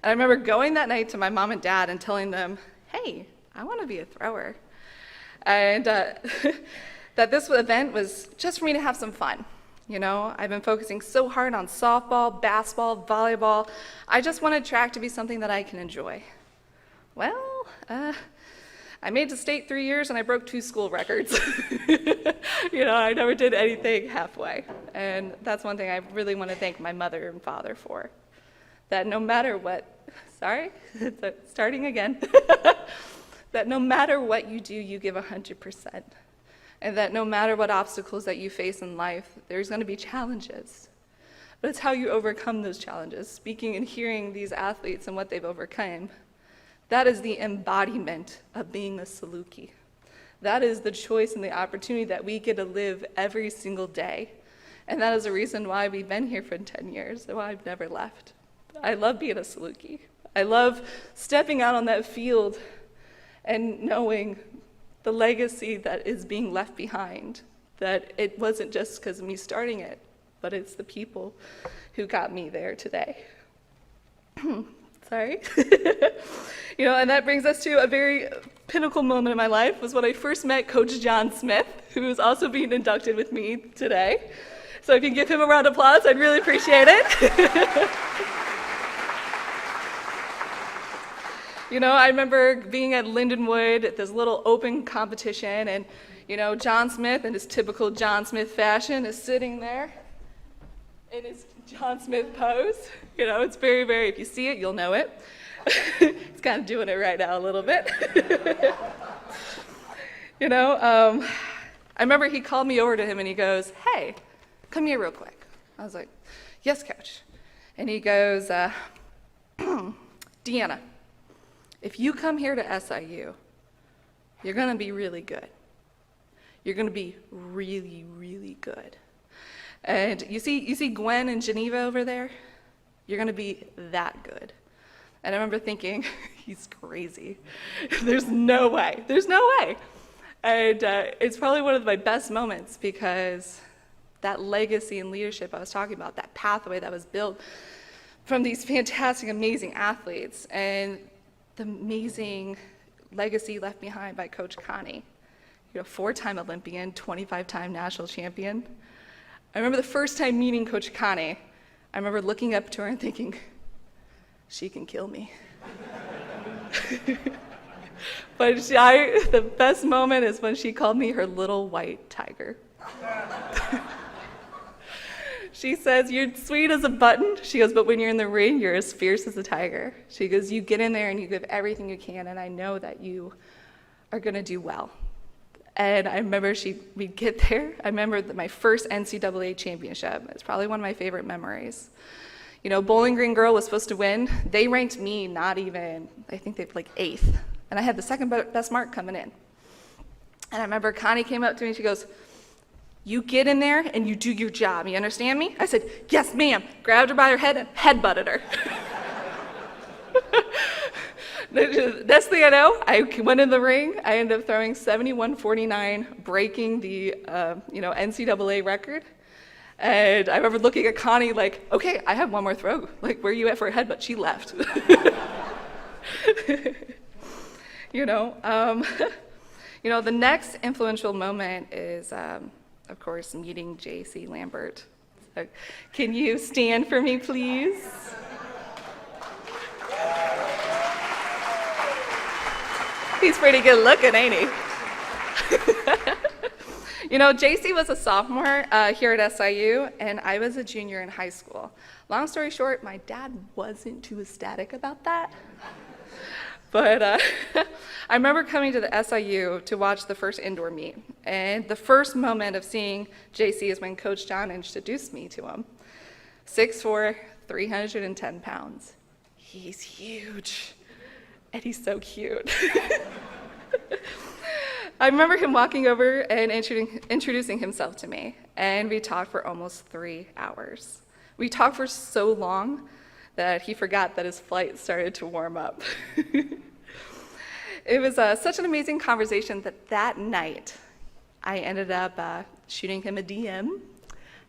And I remember going that night to my mom and dad and telling them, hey, I want to be a thrower. And that this event was just for me to have some fun. You know, I've been focusing so hard on softball, basketball, volleyball. I just wanted track to be something that I can enjoy. Well, I made it to state 3 years and I broke 2 school records. You know, I never did anything halfway. And that's one thing I really want to thank my mother and father for. That no matter what, starting again. That no matter what you do, you give 100%. And that no matter what obstacles that you face in life, there's going to be challenges. But it's how you overcome those challenges. Speaking and hearing these athletes and what they've overcome, that is the embodiment of being a Saluki. That is the choice and the opportunity that we get to live every single day. And that is the reason why we've been here for 10 years, and why I've never left. I love being a Saluki. I love stepping out on that field and knowing the legacy that is being left behind, that it wasn't just because of me starting it, but it's the people who got me there today. Sorry. You know, and that brings us to a very pinnacle moment in my life, was when I first met Coach John Smith, who is also being inducted with me today. So if you can give him a round of applause, I'd really appreciate it. You know, I remember being at Lindenwood at this little open competition, and, you know, John Smith, in his typical John Smith fashion, is sitting there in his John Smith pose. You know, it's very, very, if you see it, you'll know it. He's kind of doing it right now a little bit. You know, I remember he called me over to him and he goes, hey, come here real quick. I was like, yes, coach. And he goes, Deanna, if you come here to SIU, you're going to be really good. You're going to be really, really good. And you see Gwen and Geneva over there? You're going to be that good. And I remember thinking, he's crazy. There's no way. There's no way. And it's probably one of my best moments, because that legacy and leadership I was talking about, that pathway that was built from these fantastic, amazing athletes, and the amazing legacy left behind by Coach Connie, you know, 4-time Olympian, 25-time national champion. I remember the first time meeting Coach Connie, I remember looking up to her and thinking, she can kill me. But the best moment is when she called me her little white tiger. She says, you're sweet as a button. She goes, but when you're in the ring, you're as fierce as a tiger. She goes, you get in there and you give everything you can, and I know that you are going to do well. And I remember we'd get there. I remember my first NCAA championship. It's probably one of my favorite memories. You know, Bowling Green girl was supposed to win. They ranked me not even, I think they like 8th. And I had the second best mark coming in. And I remember Connie came up to me, she goes, you get in there and you do your job. You understand me? I said, yes, ma'am. Grabbed her by her head and headbutted her. Next thing I know, I went in the ring. I ended up throwing 71-49, breaking the NCAA record. And I remember looking at Connie like, okay, I have one more throw. Like, where are you at for a headbutt? She left. The next influential moment is of course, meeting Jc Lambert. So, can you stand for me, please? He's pretty good looking, ain't he? You know, JC was a sophomore here at SIU, and I was a junior in high school. Long story short, my dad wasn't too ecstatic about that. But I remember coming to the SIU to watch the first indoor meet, and the first moment of seeing JC is when Coach John introduced me to him. 6'4", 310 pounds. He's huge, and he's so cute. I remember him walking over and introducing himself to me, and we talked for almost 3 hours. We talked for so long that he forgot that his flight started to warm up. It was such an amazing conversation that night I ended up shooting him a DM,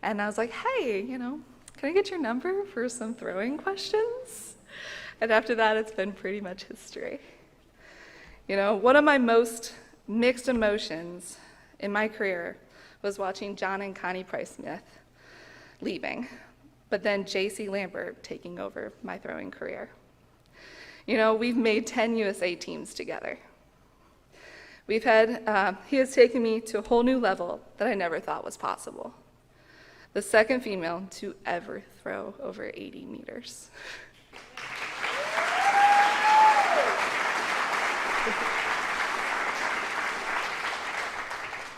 and I was like, hey, you know, can I get your number for some throwing questions? And after that, it's been pretty much history. You know, one of my most mixed emotions in my career was watching John and Connie Price-Smith leaving, but then Jc Lambert taking over my throwing career. You know, we've made 10 USA teams together. He has taken me to a whole new level that I never thought was possible. The second female to ever throw over 80 meters.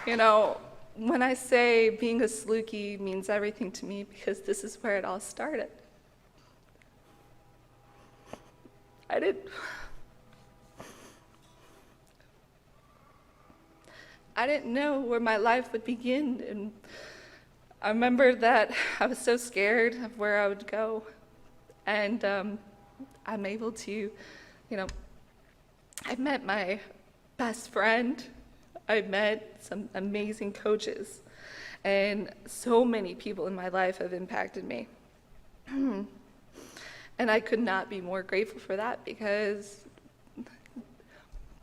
You know, when I say being a Saluki means everything to me because this is where it all started. I didn't know where my life would begin, and I remember that I was so scared of where I would go, and I'm able to, you know, I met my best friend, I met some amazing coaches, and so many people in my life have impacted me. And I could not be more grateful for that because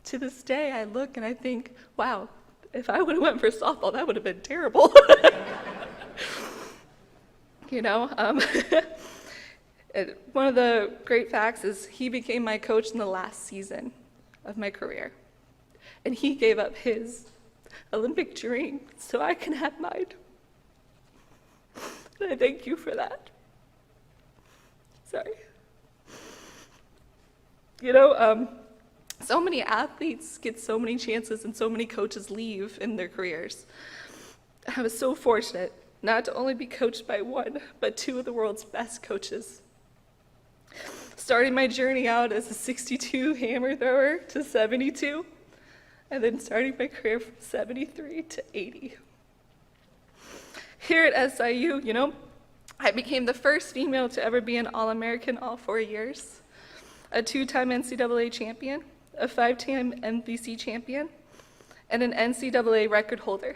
to this day I look and I think, wow, if I would have went for softball, that would have been terrible. You know, one of the great facts is he became my coach in the last season of my career. And he gave up his Olympic dream so I can have mine. And I thank you for that. Sorry. You know, so many athletes get so many chances and so many coaches leave in their careers. I was so fortunate not to only be coached by one, but two of the world's best coaches. Starting my journey out as a 62 hammer thrower to 72, and then starting my career from 73 to 80. Here at SIU, you know, I became the first female to ever be an All-American all 4 years, a 2-time NCAA champion, a 5-time MVC champion, and an NCAA record holder.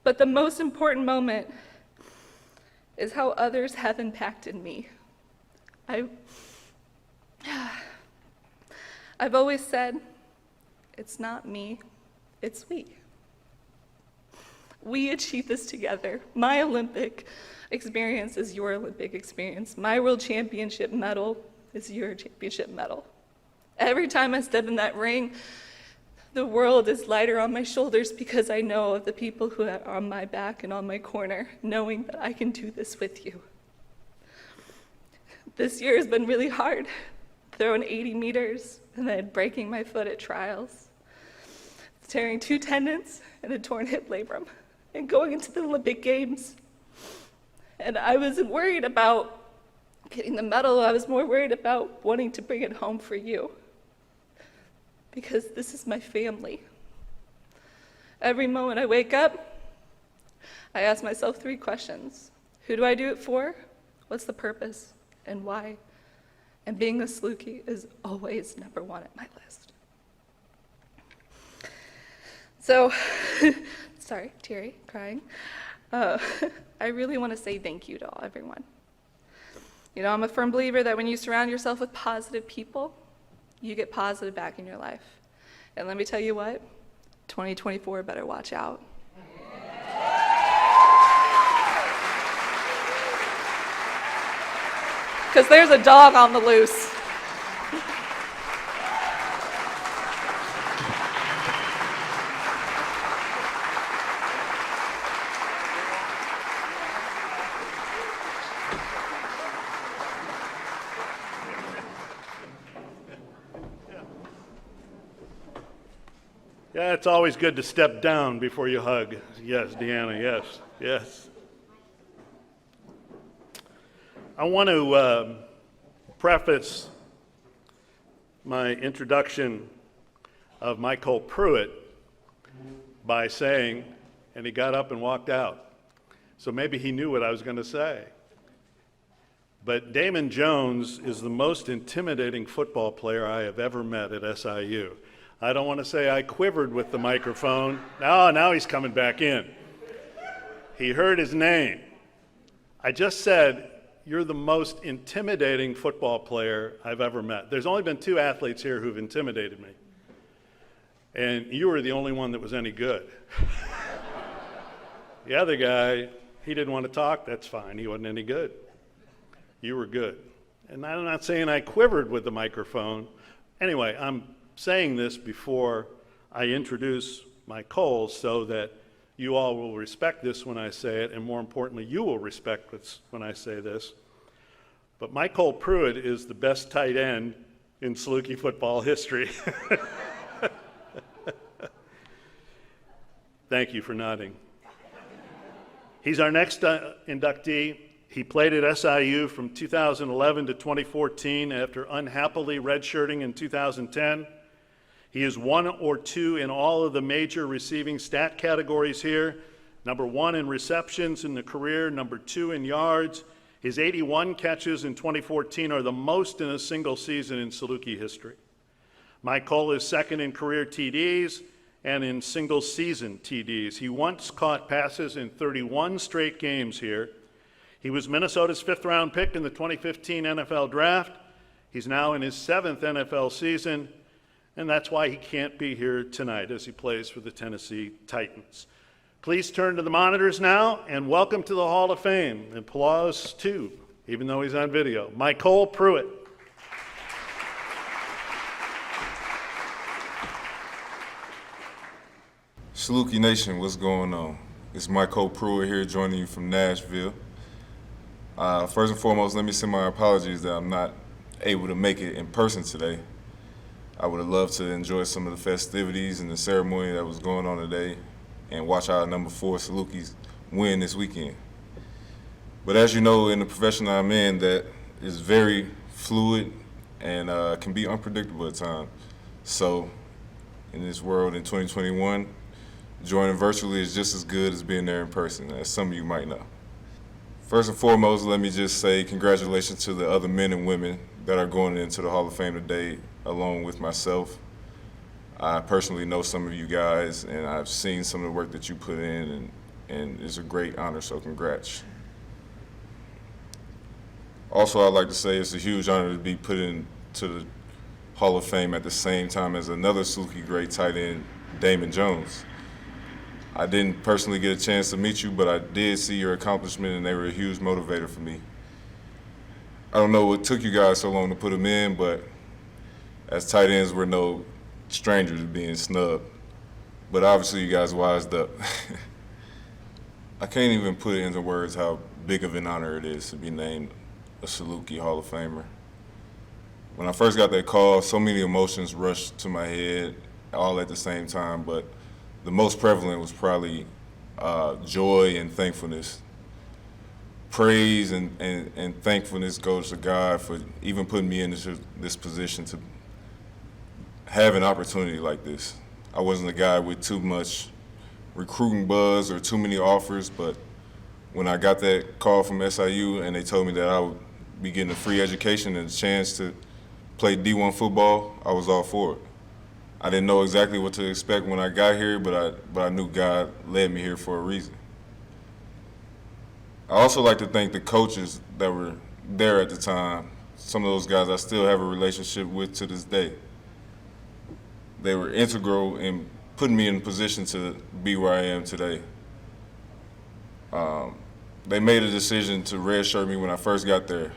But the most important moment is how others have impacted me. I've always said, it's not me, it's we. We achieve this together. My Olympic experience is your Olympic experience. My world championship medal is your championship medal. Every time I step in that ring, the world is lighter on my shoulders because I know of the people who are on my back and on my corner, knowing that I can do this with you. This year has been really hard, throwing 80 meters and then breaking my foot at trials, tearing 2 tendons and a torn hip labrum, and going into the Olympic Games. And I wasn't worried about getting the medal, I was more worried about wanting to bring it home for you. Because this is my family. Every moment I wake up, I ask myself 3 questions. Who do I do it for? What's the purpose? And why? And being a Saluki is always number 1 at my list. So, sorry, teary, crying. I really want to say thank you to everyone. You know, I'm a firm believer that when you surround yourself with positive people, you get positive back in your life. And let me tell you what, 2024 better watch out. because there's a dog on the loose. Yeah, it's always good to step down before you hug. Yes, Deanna, yes, yes. I want to preface my introduction of MyCole Pruitt by saying, and he got up and walked out, so maybe he knew what I was going to say. But Damon Jones is the most intimidating football player I have ever met at SIU. I don't want to say I quivered with the microphone. Now he's coming back in. He heard his name. I just said, you're the most intimidating football player I've ever met. There's only been 2 athletes here who've intimidated me. And you were the only one that was any good. The other guy, he didn't want to talk, that's fine. He wasn't any good. You were good. And I'm not saying I quivered with the microphone. Anyway, I'm saying this before I introduce MyCole so that you all will respect this when I say it, and more importantly, you will respect this when I say this. But MyCole Pruitt is the best tight end in Saluki football history. Thank you for nodding. He's our next inductee. He played at SIU from 2011 to 2014 after unhappily redshirting in 2010. He is 1 or 2 in all of the major receiving stat categories here. Number 1 in receptions in the career, number 2 in yards. His 81 catches in 2014 are the most in a single season in Saluki history. MyCole is 2nd in career TDs and in single season TDs. He once caught passes in 31 straight games here. He was Minnesota's 5th round pick in the 2015 NFL draft. He's now in his 7th NFL season, and that's why he can't be here tonight as he plays for the Tennessee Titans. Please turn to the monitors now and welcome to the Hall of Fame. Applause too, even though he's on video. MyCole Pruitt. Saluki Nation, what's going on? It's MyCole Pruitt here joining you from Nashville. First and foremost, let me send my apologies that I'm not able to make it in person today. I would have loved to enjoy some of the festivities and the ceremony that was going on today and watch our number 4 Salukis win this weekend. But as you know, in the profession I'm in, that is very fluid and can be unpredictable at times. So in this world in 2021, joining virtually is just as good as being there in person, as some of you might know. First and foremost, let me just say congratulations to the other men and women that are going into the Hall of Fame today, along with myself. I personally know some of you guys, and I've seen some of the work that you put in, and it's a great honor, so congrats. Also, I'd like to say it's a huge honor to be put into the Hall of Fame at the same time as another Saluki great tight end, Damon Jones. I didn't personally get a chance to meet you, but I did see your accomplishment, and they were a huge motivator for me. I don't know what took you guys so long to put them in, but as tight ends, we're no strangers to being snubbed. But obviously, you guys wised up. I can't even put it into words how big of an honor it is to be named a Saluki Hall of Famer. When I first got that call, so many emotions rushed to my head all at the same time, but the most prevalent was probably joy and thankfulness. Praise and thankfulness goes to God for even putting me in this position to have an opportunity like this. I wasn't a guy with too much recruiting buzz or too many offers, but when I got that call from SIU and they told me that I would be getting a free education and a chance to play D1 football, I was all for it. I didn't know exactly what to expect when I got here, but I knew God led me here for a reason. I also like to thank the coaches that were there at the time. Some of those guys I still have a relationship with to this day. They were integral in putting me in a position to be where I am today. They made a decision to redshirt me when I first got there.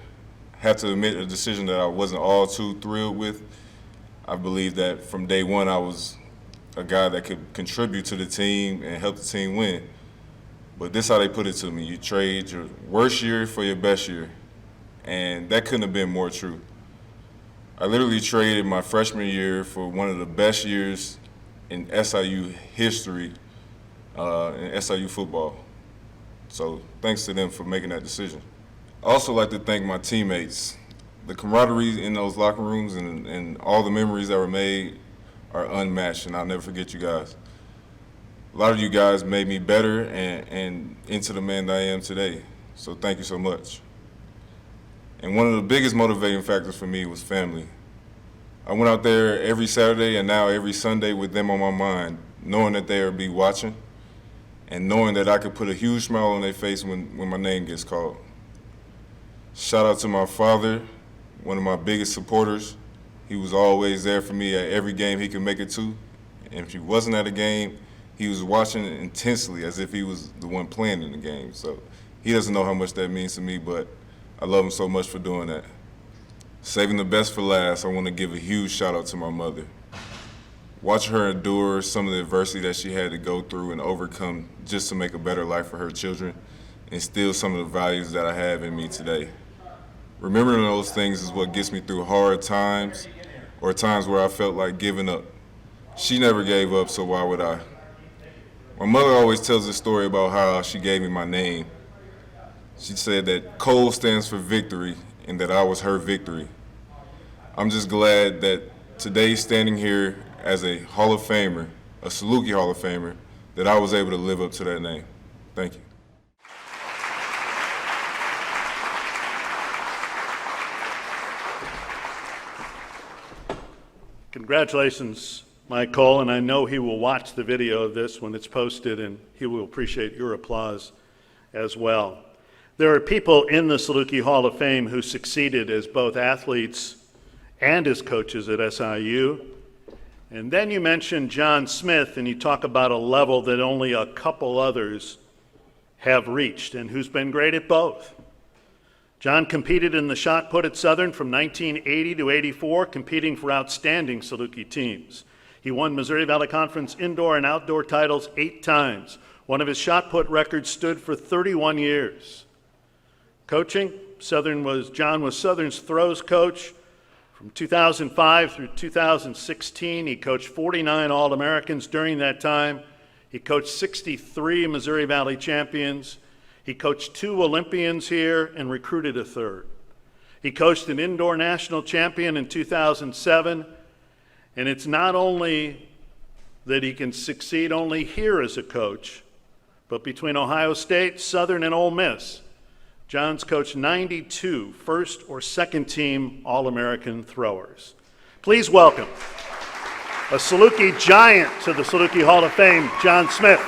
have to admit, a decision that I wasn't all too thrilled with. I believe that from day one I was a guy that could contribute to the team and help the team win. But this is how they put it to me. You trade your worst year for your best year. And that couldn't have been more true. I literally traded my freshman year for one of the best years in SIU history, in SIU football. So thanks to them for making that decision. I also like to thank my teammates. The camaraderie in those locker rooms and all the memories that were made are unmatched, and I'll never forget you guys. A lot of you guys made me better and into the man that I am today, so thank you so much. And one of the biggest motivating factors for me was family. I went out there every Saturday and now every Sunday with them on my mind, knowing that they would be watching and knowing that I could put a huge smile on their face when my name gets called. Shout out to my father, one of my biggest supporters. He was always there for me at every game he could make it to. And if he wasn't at a game, he was watching it intensely as if he was the one playing in the game. So he doesn't know how much that means to me, but I love him so much for doing that. Saving the best for last, I want to give a huge shout out to my mother. Watching her endure some of the adversity that she had to go through and overcome just to make a better life for her children, instill some of the values that I have in me today. Remembering those things is what gets me through hard times or times where I felt like giving up. She never gave up, so why would I? My mother always tells this story about how she gave me my name. She said that Cole stands for victory and that I was her victory. I'm just glad that today, standing here as a Hall of Famer, a Saluki Hall of Famer, that I was able to live up to that name. Thank you. Congratulations, MyCole, and I know he will watch the video of this when it's posted, and he will appreciate your applause as well. There are people in the Saluki Hall of Fame who succeeded as both athletes and as coaches at SIU. And then you mentioned John Smith, and you talk about a level that only a couple others have reached, and who's been great at both. John competed in the shot put at Southern from 1980 to 84, competing for outstanding Saluki teams. He won Missouri Valley Conference indoor and outdoor titles 8 times. One of his shot put records stood for 31 years. Coaching, John was Southern's throws coach from 2005 through 2016. He coached 49 All-Americans during that time. He coached 63 Missouri Valley champions. He coached 2 Olympians here and recruited a 3rd. He coached an indoor national champion in 2007. And it's not only that he can succeed only here as a coach, but between Ohio State, Southern, and Ole Miss, John's coached 92 first or second team All-American throwers. Please welcome a Saluki giant to the Saluki Hall of Fame, John Smith.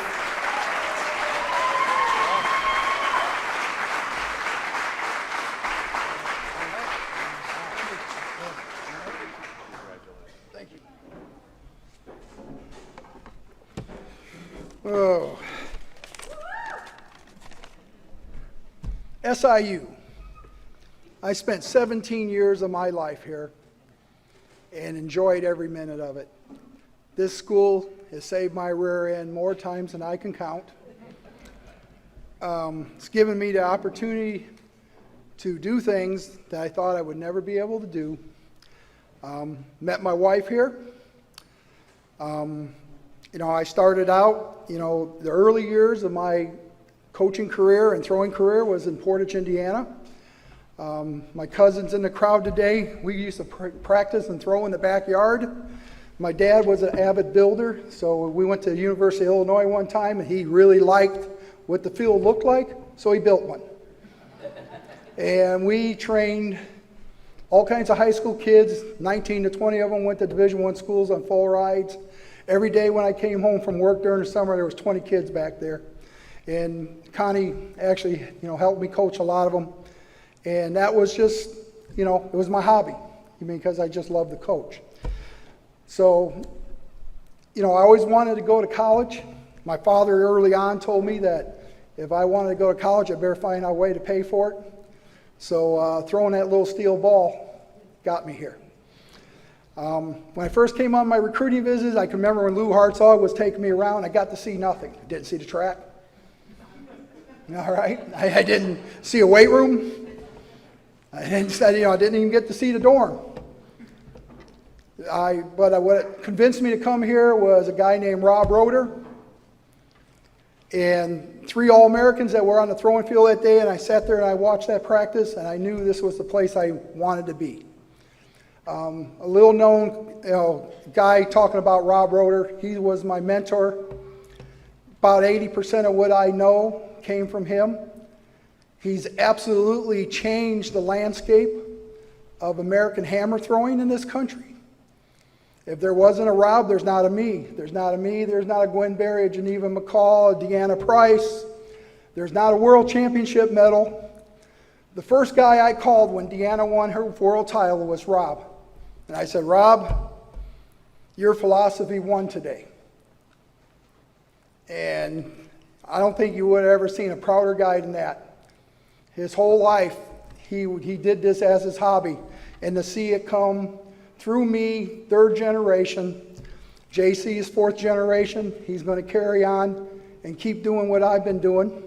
Oh. SIU. I spent 17 years of my life here and enjoyed every minute of it. This school has saved my rear end more times than I can count. It's given me the opportunity to do things that I thought I would never be able to do. Met my wife here. I started out, the early years of my coaching career and throwing career was in Portage, Indiana. My cousin's in the crowd today. We used to practice and throw in the backyard. My dad was an avid builder, so we went to the University of Illinois one time, and he really liked what the field looked like, so he built one. And we trained all kinds of high school kids. 19 to 20 of them went to Division I schools on full rides. Every day when I came home from work during the summer, there was 20 kids back there. And Connie actually, helped me coach a lot of them. And that was just, it was my hobby, because I just loved to coach. So, I always wanted to go to college. My father early on told me that if I wanted to go to college, I better find a way to pay for it. So throwing that little steel ball got me here. When I first came on my recruiting visits, I can remember when Lou Hartzog was taking me around, I got to see nothing. I didn't see the track. All right? I didn't see a weight room. I didn't even get to see the dorm. But what convinced me to come here was a guy named Roeder and 3 All-Americans that were on the throwing field that day, and I sat there and I watched that practice, and I knew this was the place I wanted to be. A little known guy talking about Roeder, he was my mentor. About 80% of what I know came from him. He's absolutely changed the landscape of American hammer throwing in this country. If there wasn't a Rob, there's not a me. There's not a me, there's not a Gwen Berry, a Geneva McCall, a Deanna Price. There's not a world championship medal. The first guy I called when Deanna won her world title was Rob. And I said, Rob, your philosophy won today. And I don't think you would have ever seen a prouder guy than that. His whole life, he did this as his hobby. And to see it come through me, 3rd generation, JC is 4th generation. He's going to carry on and keep doing what I've been doing.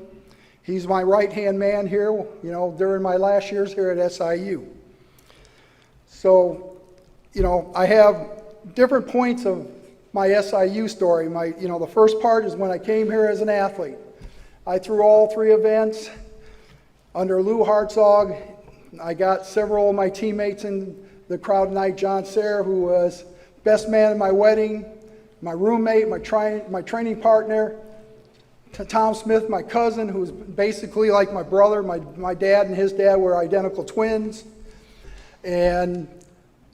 He's my right-hand man here, during my last years here at SIU. So, I have different points of my SIU story. The first part is when I came here as an athlete. I threw all 3 events under Lou Hartzog. I got several of my teammates in the crowd tonight. John Sayre, who was best man at my wedding, my roommate, my training partner. Tom Smith, my cousin, who was basically like my brother. My dad and his dad were identical twins. And,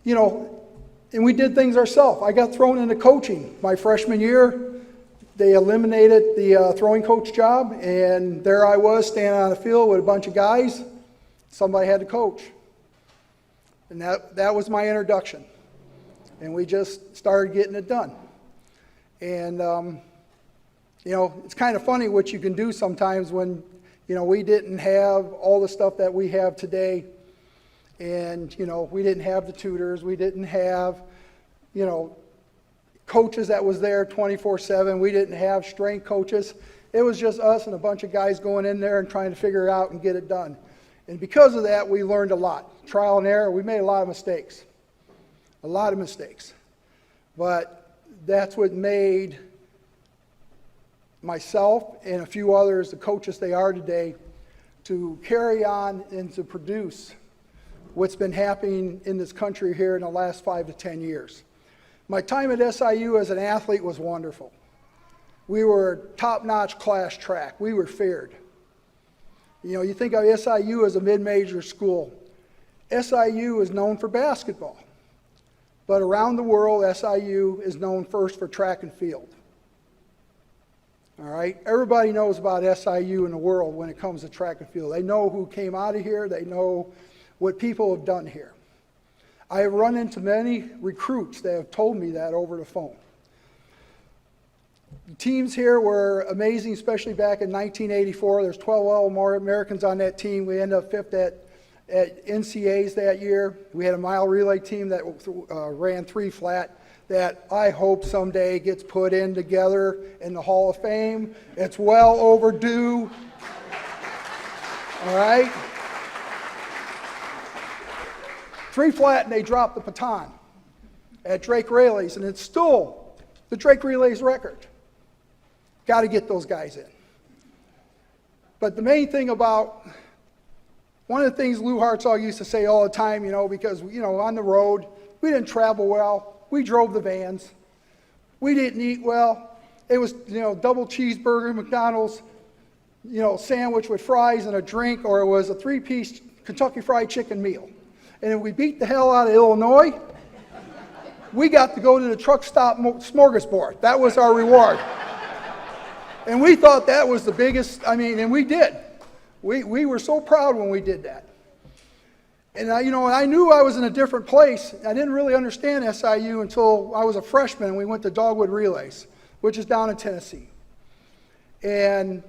and we did things ourselves. I got thrown into coaching my freshman year. They eliminated the throwing coach job, and there I was standing on the field with a bunch of guys. Somebody had to coach. And that was my introduction. And we just started getting it done. And, it's kind of funny what you can do sometimes when, we didn't have all the stuff that we have today. And, we didn't have the tutors. We didn't have, coaches that was there 24/7. We didn't have strength coaches. It was just us and a bunch of guys going in there and trying to figure it out and get it done. And because of that, we learned a lot. Trial and error. We made a lot of mistakes. A lot of mistakes. But that's what made myself and a few others the coaches they are today, to carry on and to produce what's been happening in this country here in the last 5 to 10 years. My time at SIU as an athlete was wonderful. We were top-notch class track. We were feared. You think of SIU as a mid-major school. SIU is known for basketball. But around the world, SIU is known first for track and field. All right? Everybody knows about SIU in the world when it comes to track and field. They know who came out of here. They know what people have done here. I have run into many recruits that have told me that over the phone. The teams here were amazing, especially back in 1984. There's 12 All-Americans on that team. We ended up 5th at NCAAs that year. We had a mile relay team that ran 3 flat that I hope someday gets put in together in the Hall of Fame. It's well overdue. All right? 3 flat, and they dropped the baton at Drake Relays, and it's still the Drake Relays record. Got to get those guys in. But the main thing about, one of the things Lou Hartzog used to say all the time, because, on the road, we didn't travel well. We drove the vans. We didn't eat well. It was, double cheeseburger, McDonald's, sandwich with fries and a drink, or it was a 3-piece Kentucky Fried Chicken meal. And if we beat the hell out of Illinois, we got to go to the truck stop smorgasbord. That was our reward. And we thought that was the biggest, and we did. We were so proud when we did that. And I knew I was in a different place. I didn't really understand SIU until I was a freshman and we went to Dogwood Relays, which is down in Tennessee. And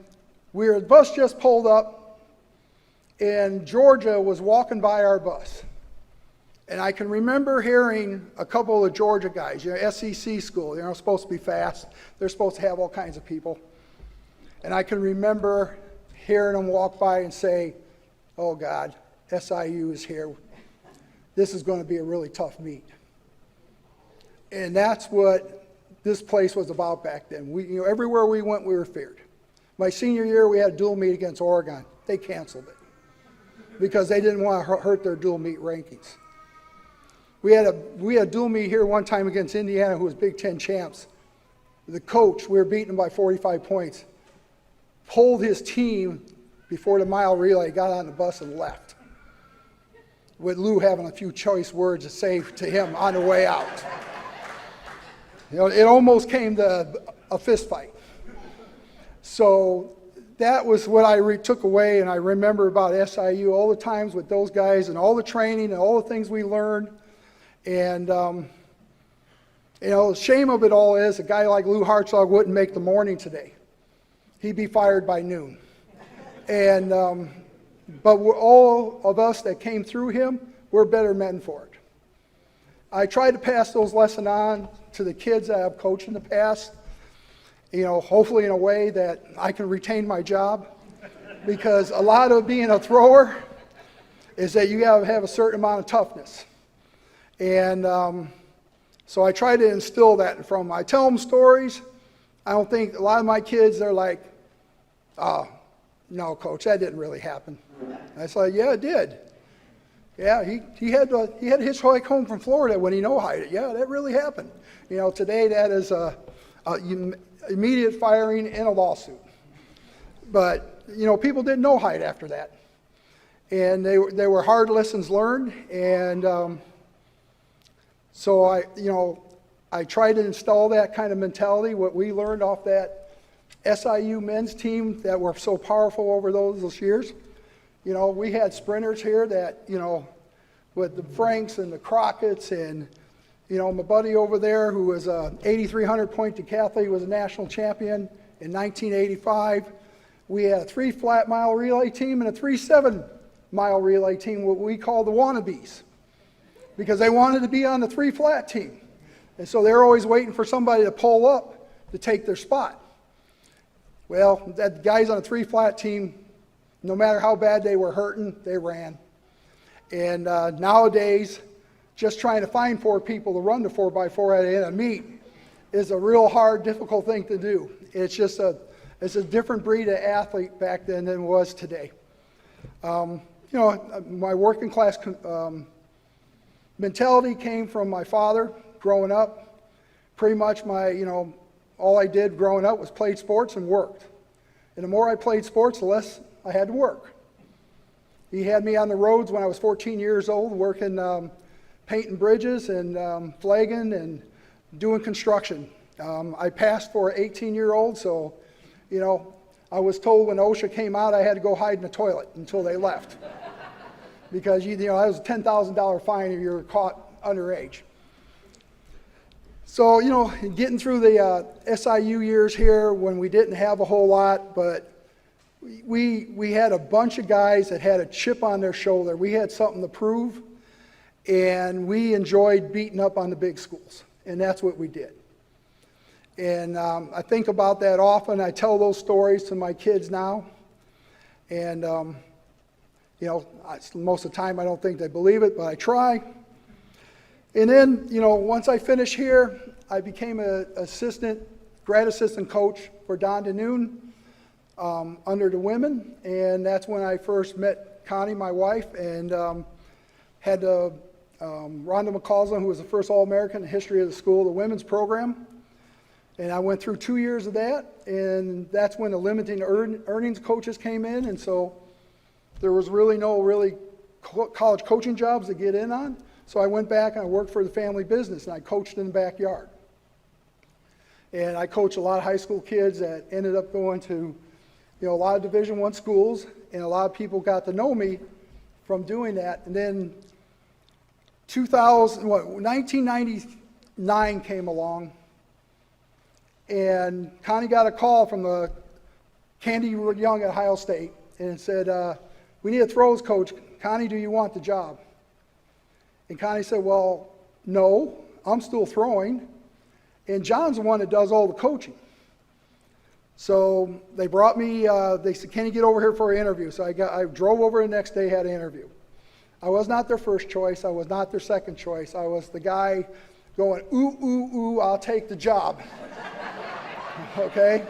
the bus just pulled up, and Georgia was walking by our bus. And I can remember hearing a couple of the Georgia guys, SEC school, supposed to be fast. They're supposed to have all kinds of people. And I can remember hearing them walk by and say, oh God, SIU is here. This is going to be a really tough meet. And that's what this place was about back then. Everywhere we went, we were feared. My senior year, we had a dual meet against Oregon. They canceled it because they didn't want to hurt their dual meet rankings. We had a dual meet here one time against Indiana, who was Big Ten champs. The coach, we were beating him by 45 points, pulled his team before the mile relay, got on the bus and left, with Lou having a few choice words to say to him on the way out. It almost came to a fist fight. So that was what I took away, and I remember about SIU, all the times with those guys and all the training and all the things we learned. And, the shame of it all is a guy like Lou Hartzog wouldn't make the morning today. He'd be fired by noon. And, but all of us that came through him, we're better men for it. I try to pass those lessons on to the kids that I've coached in the past, hopefully in a way that I can retain my job, because a lot of being a thrower is that you got to have a certain amount of toughness. And so I try to instill that from them. I tell them stories. I don't think a lot of my kids, they're like, oh, no, coach, that didn't really happen. And I said, yeah, it did. Yeah, he had to hitchhike home from Florida when he no-hided it. Yeah, that really happened. Today that is a immediate firing and a lawsuit. But, people didn't no-hide after that. And they were hard lessons learned. And so I try to install that kind of mentality, what we learned off that SIU men's team that were so powerful over those years. We had sprinters here that, with the Franks and the Crockett's and, my buddy over there who was a 8,300 point decathlete, was a national champion in 1985. We had a 3 flat mile relay team and a 3 7 mile relay team, what we call the wannabes, because they wanted to be on the 3 flat team. And so they're always waiting for somebody to pull up to take their spot. Well, that guys on a 3 flat team, no matter how bad they were hurting, they ran. And nowadays, just trying to find 4 people to run the 4x4 at a meet is a real hard, difficult thing to do. It's just it's a different breed of athlete back then than it was today. My working class mentality came from my father growing up. Pretty much all I did growing up was played sports and worked. And the more I played sports, the less I had to work. He had me on the roads when I was 14 years old, working painting bridges and flagging and doing construction. I passed for an 18-year-old, so, I was told when OSHA came out I had to go hide in the toilet until they left. Because, that was a $10,000 fine if you were caught underage. So, getting through the SIU years here when we didn't have a whole lot, but we had a bunch of guys that had a chip on their shoulder. We had something to prove, and we enjoyed beating up on the big schools, and that's what we did. And I think about that often. I tell those stories to my kids now, and most of the time I don't think they believe it, but I try. And then, once I finished here, I became an grad assistant coach for Don DeNoon under the women, and that's when I first met Connie, my wife, and had Rhonda McCausland, who was the first All-American in the history of the school, the women's program. And I went through 2 years of that, and that's when the limiting earnings coaches came in, and so there was no college coaching jobs to get in on. So I went back and I worked for the family business, and I coached in the backyard. And I coached a lot of high school kids that ended up going to, a lot of Division I schools, and a lot of people got to know me from doing that. And then 1999 came along, and Connie got a call from the Candy Young at Ohio State, and it said, we need a throws coach. Connie, do you want the job? And Connie said, well, no, I'm still throwing. And John's the one that does all the coaching. So they brought me, they said, can you get over here for an interview? So I drove over the next day, had an interview. I was not their first choice. I was not their second choice. I was the guy going, ooh, ooh, ooh, I'll take the job. Okay?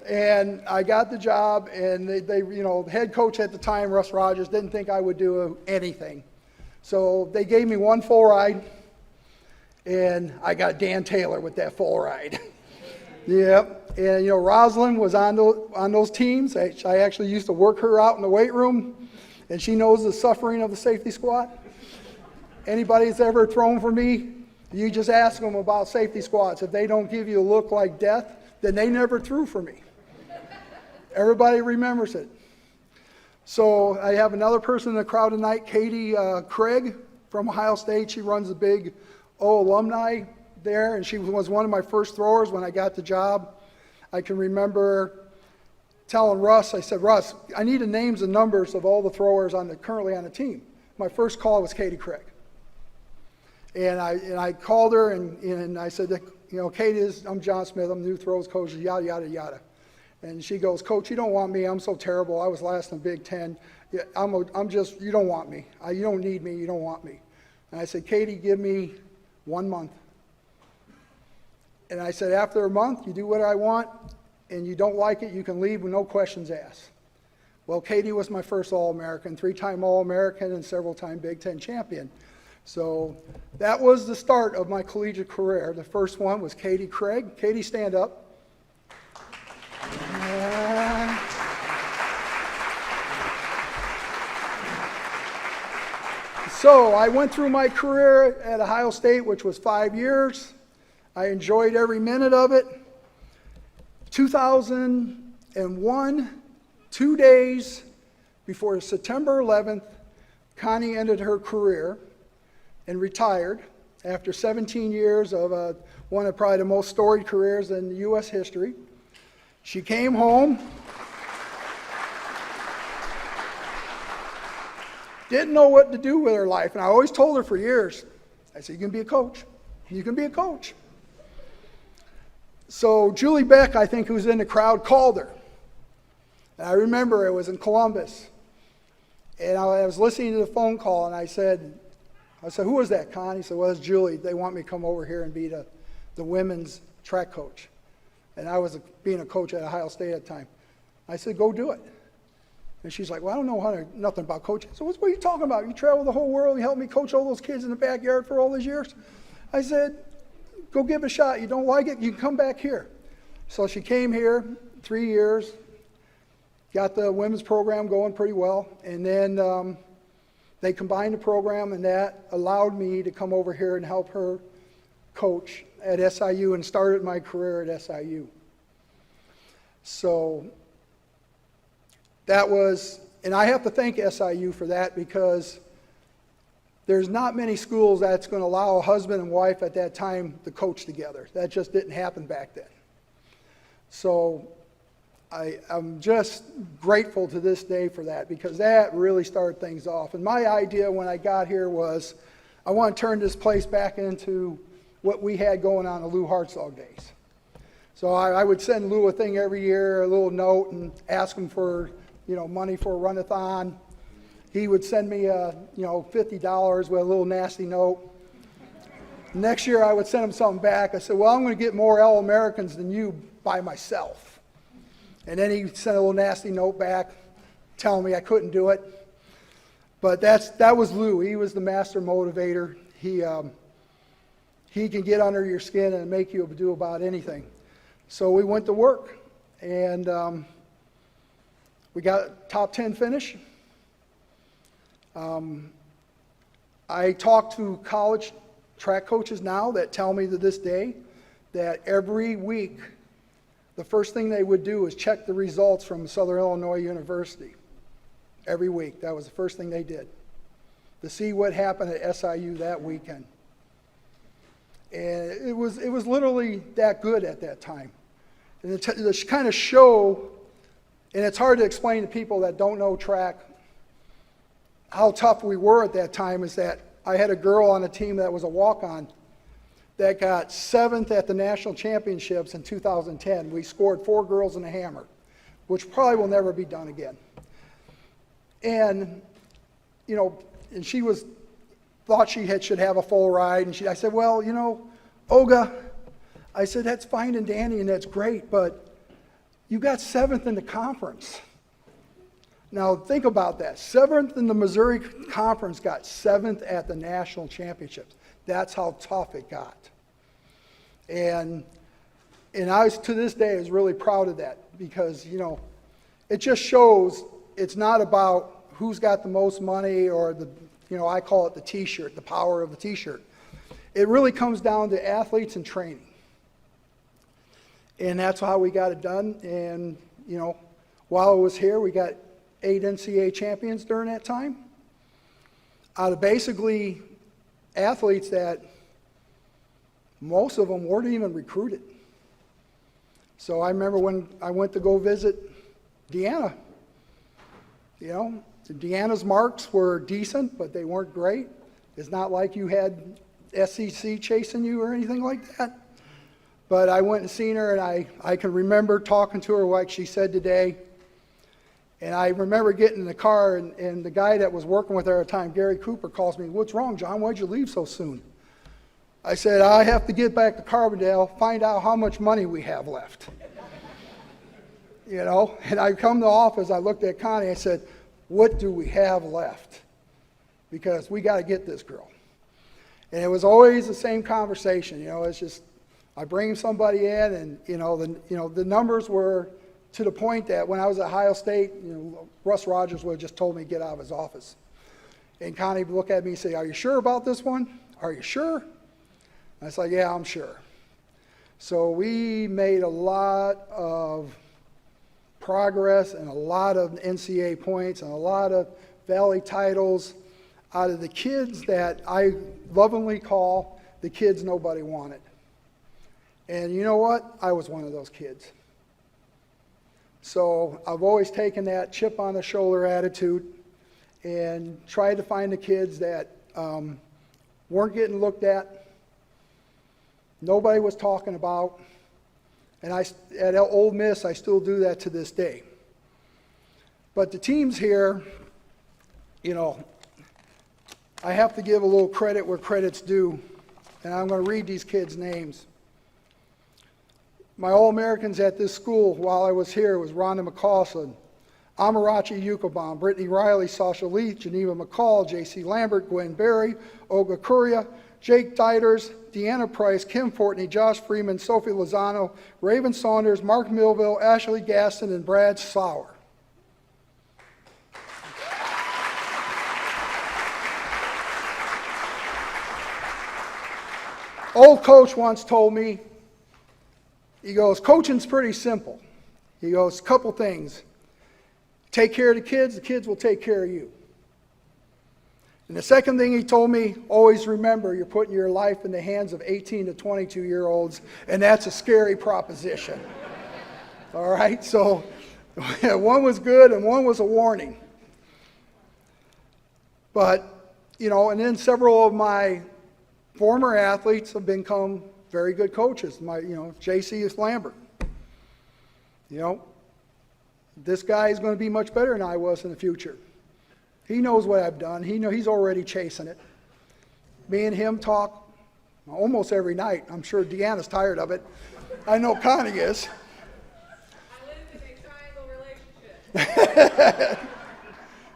And I got the job, and they, the head coach at the time, Russ Rogers, didn't think I would do anything. So they gave me one full ride, and I got Dan Taylor with that full ride. Yep. And, Rosalind was on those teams. I actually used to work her out in the weight room, and she knows the suffering of the safety squat. Anybody that's ever thrown for me, you just ask them about safety squats. If they don't give you a look like death, then they never threw for me. Everybody remembers it. So I have another person in the crowd tonight, Katie Craig from Ohio State. She runs the big alumni there, and she was one of my first throwers when I got the job. I can remember telling Russ, I said, Russ, I need the names and numbers of all the throwers currently on the team. My first call was Katie Craig. And I called her, and I said, Katie, I'm John Smith, I'm the new throws coach, yada, yada, yada. And she goes, Coach, you don't want me. I'm so terrible. I was last in the Big Ten. Yeah, I'm just, you don't want me. You don't need me. You don't want me. And I said, Katie, give me 1 month. And I said, after a month, you do what I want, and you don't like it, you can leave with no questions asked. Well, Katie was my first All-American, 3-time All-American, and several-time Big Ten champion. So that was the start of my collegiate career. The first one was Katie Craig. Katie, stand up. So I went through my career at Ohio State, which was 5 years. I enjoyed every minute of it. 2001, 2 days before September 11th, Connie ended her career and retired after 17 years of one of probably the most storied careers in U.S. history. She came home, didn't know what to do with her life, and I always told her for years, I said, you can be a coach. You can be a coach. So Julie Beck, I think, who was in the crowd, called her. And I remember it was in Columbus. And I was listening to the phone call, and I said, who was that, Con? He said, well, it's Julie. They want me to come over here and be the women's track coach. And I was being a coach at Ohio State at the time. I said, go do it. And she's like, well, I don't know nothing about coaching. So what are you talking about? You travel the whole world. You helped me coach all those kids in the backyard for all these years. I said, go give it a shot. You don't like it, you can come back here. So she came here 3 years, got the women's program going pretty well. And then they combined the program, and that allowed me to come over here and help her coach at SIU and started my career at SIU. So that was, and I have to thank SIU for that, because there's not many schools that's going to allow a husband and wife at that time to coach together. That just didn't happen back then. So I'm just grateful to this day for that, because that really started things off. And my idea when I got here was, I want to turn this place back into what we had going on the Lou Hartzog days. So I would send Lou a thing every year, a little note, and ask him for money for a run-a-thon. He would send me $50 with a little nasty note. Next year I would send him something back. I said, well, I'm going to get more All-Americans than you by myself. And then he sent a little nasty note back telling me I couldn't do it. But that was Lou. He was the master motivator. He can get under your skin and make you do about anything. So we went to work, and we got a top 10 finish. I talk to college track coaches now that tell me to this day that every week the first thing they would do is check the results from Southern Illinois University. Every week. That was the first thing they did, to see what happened at SIU that weekend. And it was literally that good at that time. And to kind of show And it's hard to explain to people that don't know track how tough we were at that time. Is that I had a girl on a team that was a walk-on that got 7th at the national championships in 2010. We scored 4 girls and a hammer, which probably will never be done again. And, you know, and she thought she should have a full ride. And I said, well, you know, Olga, I said, that's fine and dandy and that's great, but you got 7th in the conference. Now think about that. 7th in the Missouri Conference, got 7th at the national championships. That's how tough it got. And I was, to this day, is really proud of that because, you know, it just shows it's not about who's got the most money or the, you know, I call it the T-shirt, the power of the T-shirt. It really comes down to athletes and training. And that's how we got it done. And, you know, while I was here, we got 8 NCAA champions during that time. Out of basically athletes that most of them weren't even recruited. So I remember when I went to go visit Deanna, you know, Deanna's marks were decent, but they weren't great. It's not like you had SEC chasing you or anything like that. But I went and seen her, and I can remember talking to her like she said today. And I remember getting in the car, and the guy that was working with her at the time, Gary Cooper, calls me, "What's wrong, John? Why'd you leave so soon?" I said, "I have to get back to Carbondale, find out how much money we have left." You know, and I come to the office, I looked at Connie, I said, "What do we have left? Because we got to get this girl." And it was always the same conversation, you know, it's just, I bring somebody in, and the numbers were to the point that when I was at Ohio State, you know, Russ Rogers would have just told me to get out of his office. And Connie would look at me and say, "Are you sure about this one? Are you sure?" And I was like, "Yeah, I'm sure." So we made a lot of progress and a lot of NCAA points and a lot of Valley titles out of the kids that I lovingly call the kids nobody wanted. And you know what? I was one of those kids. So I've always taken that chip on the shoulder attitude and tried to find the kids that weren't getting looked at, nobody was talking about. And at Ole Miss, I still do that to this day. But the teams here, you know, I have to give a little credit where credit's due. And I'm going to read these kids' names. My All-Americans at this school while I was here was Rhonda McCausland, Amarachi Yukoban, Brittany Riley, Sasha Leith, Geneva McCall, Jc Lambert, Gwen Berry, Olga Curia, Jake Dieters, Deanna Price, Kim Fortney, Josh Freeman, Sophie Lozano, Raven Saunders, Mark Millville, Ashley Gaston, and Brad Sauer. Old coach once told me, he goes, "Coaching's pretty simple." He goes, "A couple things. Take care of the kids will take care of you." And the second thing he told me, always remember you're putting your life in the hands of 18 to 22-year-olds, and that's a scary proposition. All right, so one was good and one was a warning. But, you know, and then several of my former athletes have become very good coaches. Jc Lambert. You know, this guy is going to be much better than I was in the future. He knows what I've done. He's already chasing it. Me and him talk almost every night. I'm sure Deanna's tired of it. I know Connie is. I live in a triangle relationship.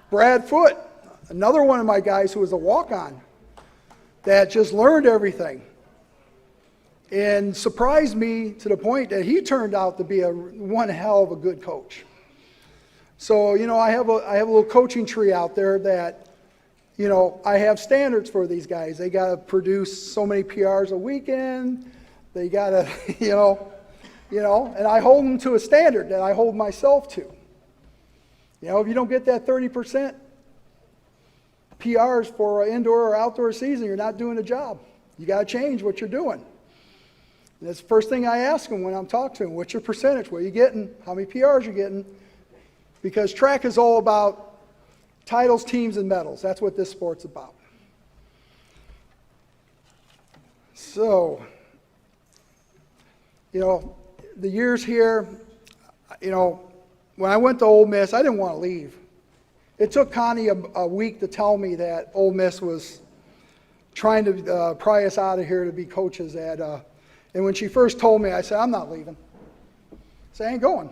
Brad Foote, another one of my guys who was a walk-on that just learned everything and surprised me to the point that he turned out to be one hell of a good coach. So, you know, I have a little coaching tree out there that, you know, I have standards for these guys. They got to produce so many PRs a weekend. They got to, you know, and I hold them to a standard that I hold myself to. You know, if you don't get that 30% PRs for an indoor or outdoor season, you're not doing the job. You got to change what you're doing. And that's the first thing I ask them when I'm talking to them. What's your percentage? What are you getting? How many PRs are you getting? because track is all about titles, teams, and medals. That's what this sport's about. So, the years here, when I went to Ole Miss, I didn't want to leave. It took Connie a week to tell me that Ole Miss was trying to pry us out of here to be coaches at, and when she first told me, I said, I'm not leaving. I said, I ain't going.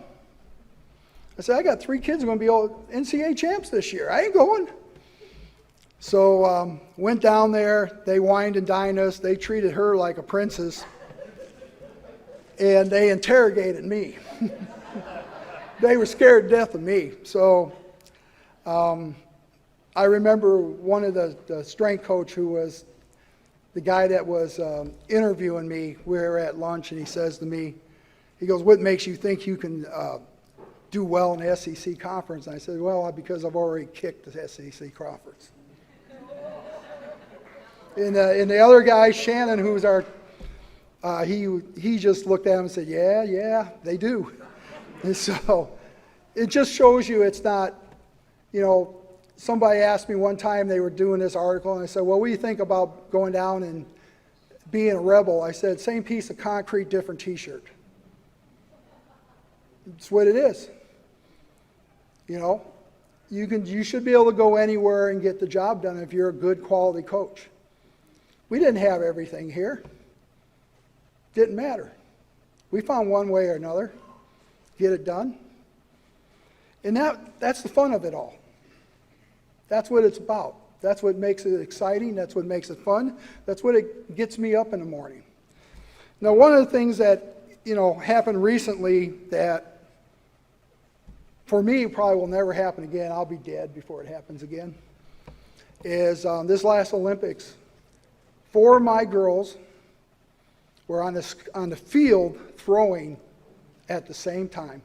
I said, I got 3 kids who are going to be all NCAA champs this year. I ain't going. So went down there. They wined and dined us. They treated her like a princess. And they interrogated me. They were scared to death of me. So I remember one of the strength coach who was the guy that was interviewing me, we were at lunch, and he says to me, he goes, what makes you think you can do well in the SEC conference? And I said, well, because I've already kicked the SEC conference. And the other guy, Shannon, who's our, he just looked at him and said, yeah, they do. And so it just shows you it's not, somebody asked me one time, they were doing this article, and I said, well, what do you think about going down and being a rebel? I said, same piece of concrete, different t-shirt. It's what it is. You should be able to go anywhere and get the job done if you're a good quality coach. We didn't have everything here. Didn't matter. We found one way or another, get it done. And that's the fun of it all. That's what it's about. That's what makes it exciting. That's what makes it fun. That's what it gets me up in the morning. Now, one of the things that, happened recently that for me probably will never happen again, I'll be dead before it happens again, is this last Olympics, 4 of my girls were on the field throwing at the same time.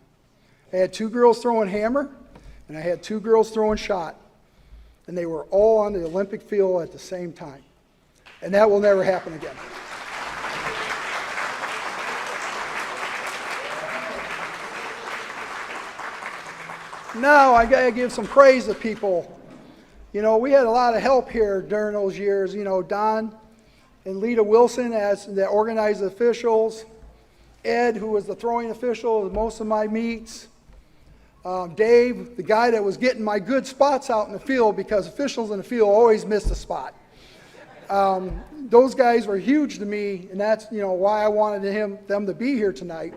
I had 2 girls throwing hammer, and I had 2 girls throwing shot. And they were all on the Olympic field at the same time. And that will never happen again. Now, I got to give some praise to people. We had a lot of help here during those years. Don and Lita Wilson as the organized officials. Ed, who was the throwing official at most of my meets. Dave, the guy that was getting my good spots out in the field, because officials in the field always missed a spot. Those guys were huge to me, and that's why I wanted them to be here tonight.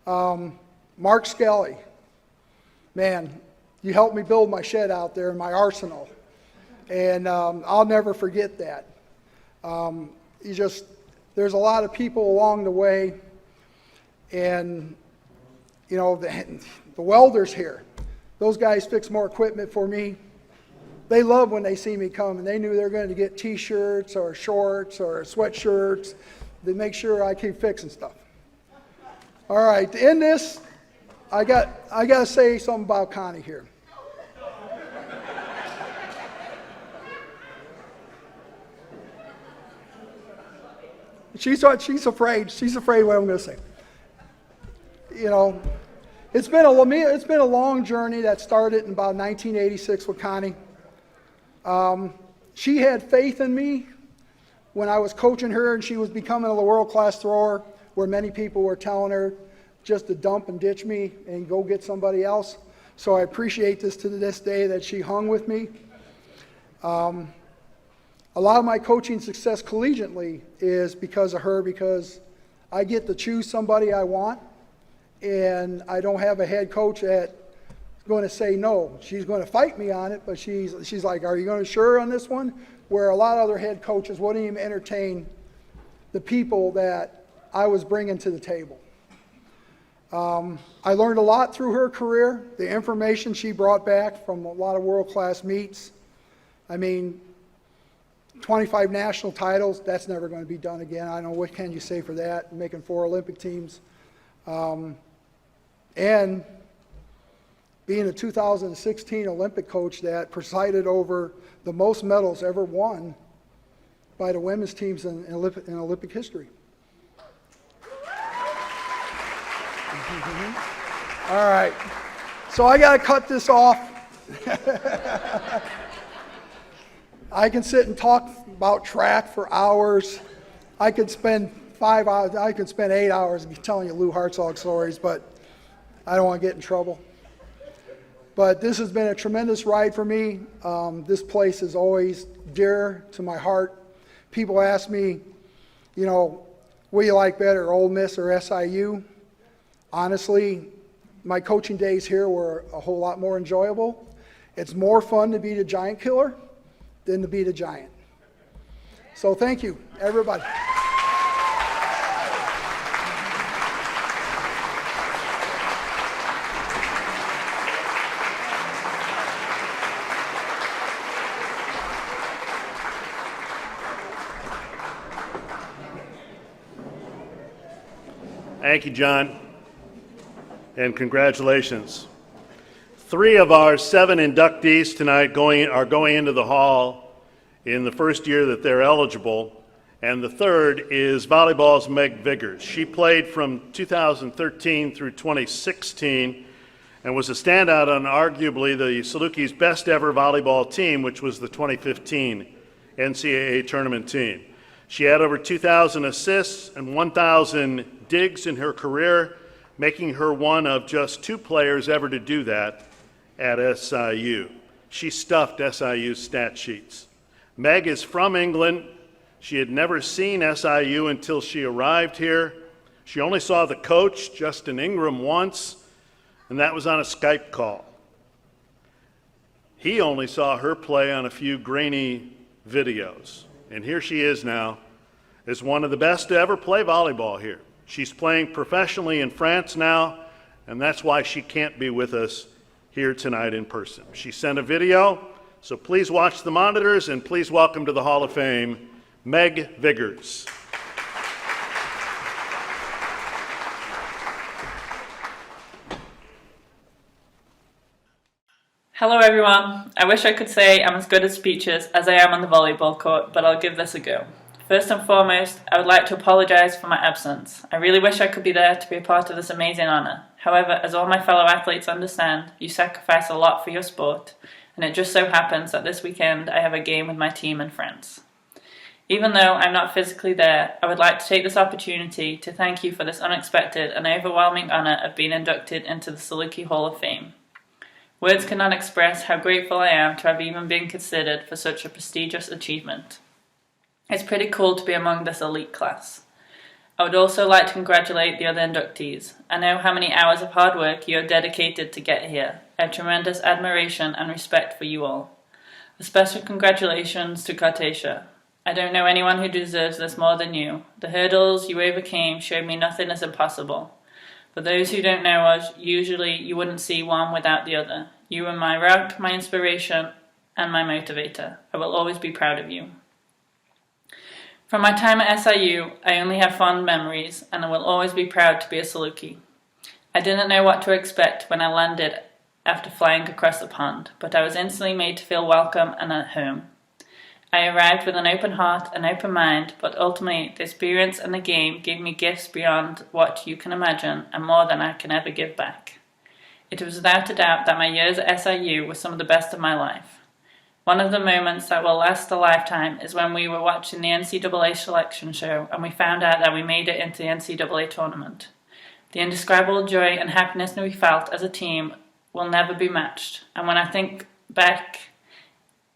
Mark Skelly, man, you helped me build my shed out there in my arsenal, and I'll never forget that. There's a lot of people along the way, and the welders here, those guys fix more equipment for me. They love when they see me come, and they knew they were going to get t-shirts or shorts or sweatshirts to make sure I keep fixing stuff. All right, to end this, I got to say something about Connie here. She's afraid. She's afraid what I'm going to say. It's been a long journey that started in about 1986 with Connie. She had faith in me when I was coaching her and she was becoming a world-class thrower, where many people were telling her just to dump and ditch me and go get somebody else. So I appreciate this to this day that she hung with me. A lot of my coaching success collegiately is because of her, because I get to choose somebody I want. And I don't have a head coach that's going to say no. She's going to fight me on it, but she's like, are you going to sure on this one? Where a lot of other head coaches wouldn't even entertain the people that I was bringing to the table. I learned a lot through her career, the information she brought back from a lot of world-class meets. 25 national titles, that's never going to be done again. I don't know, what can you say for that, making 4 Olympic teams. And being a 2016 Olympic coach that presided over the most medals ever won by the women's teams in Olympic history. All right. So I got to cut this off. I can sit and talk about track for hours. I could spend 5 hours, I could spend 8 hours telling you Lou Hartzog stories, but I don't want to get in trouble. But this has been a tremendous ride for me. This place is always dear to my heart. People ask me, you know, what do you like better, Ole Miss or SIU? Honestly, my coaching days here were a whole lot more enjoyable. It's more fun to beat a giant killer than to beat a giant. So thank you, everybody. Thank you, John, and congratulations. 3 of our 7 inductees tonight are going into the Hall in the first year that they're eligible, and the third is volleyball's Meg Vigors. She played from 2013 through 2016 and was a standout on arguably the Saluki's best ever volleyball team, which was the 2015 NCAA tournament team. She had over 2,000 assists and 1,000 digs in her career, making her one of just 2 players ever to do that at SIU. She stuffed SIU's stat sheets. Meg is from England. She had never seen SIU until she arrived here. She only saw the coach, Justin Ingram, once, and that was on a Skype call. He only saw her play on a few grainy videos. And here she is now as one of the best to ever play volleyball here. She's playing professionally in France now, and that's why she can't be with us here tonight in person. She sent a video, so please watch the monitors and please welcome to the Hall of Fame, Meg Vigors. Hello everyone. I wish I could say I'm as good at speeches as I am on the volleyball court, but I'll give this a go. First and foremost, I would like to apologise for my absence. I really wish I could be there to be a part of this amazing honour. However, as all my fellow athletes understand, you sacrifice a lot for your sport, and it just so happens that this weekend I have a game with my team in France. Even though I'm not physically there, I would like to take this opportunity to thank you for this unexpected and overwhelming honour of being inducted into the Saluki Hall of Fame. Words cannot express how grateful I am to have even been considered for such a prestigious achievement. It's pretty cool to be among this elite class. I would also like to congratulate the other inductees. I know how many hours of hard work you have dedicated to get here. I have tremendous admiration and respect for you all. A special congratulations to Cartaesha. I don't know anyone who deserves this more than you. The hurdles you overcame showed me nothing is impossible. For those who don't know us, usually you wouldn't see one without the other. You were my rock, my inspiration, and my motivator. I will always be proud of you. From my time at SIU, I only have fond memories, and I will always be proud to be a Saluki. I didn't know what to expect when I landed after flying across the pond, but I was instantly made to feel welcome and at home. I arrived with an open heart and open mind, but ultimately the experience and the game gave me gifts beyond what you can imagine and more than I can ever give back. It was without a doubt that my years at SIU were some of the best of my life. One of the moments that will last a lifetime is when we were watching the NCAA selection show and we found out that we made it into the NCAA tournament. The indescribable joy and happiness that we felt as a team will never be matched, and when I think back,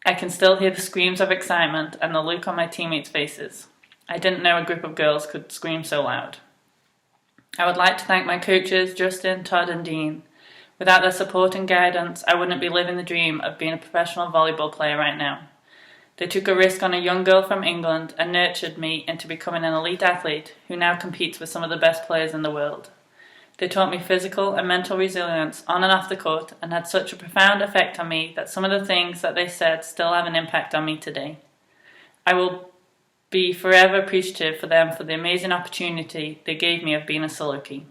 I can still hear the screams of excitement and the look on my teammates' faces. I didn't know a group of girls could scream so loud. I would like to thank my coaches, Justin, Todd, and Dean. Without their support and guidance, I wouldn't be living the dream of being a professional volleyball player right now. They took a risk on a young girl from England and nurtured me into becoming an elite athlete who now competes with some of the best players in the world. They taught me physical and mental resilience on and off the court and had such a profound effect on me that some of the things that they said still have an impact on me today. I will be forever appreciative for them for the amazing opportunity they gave me of being a Saluki.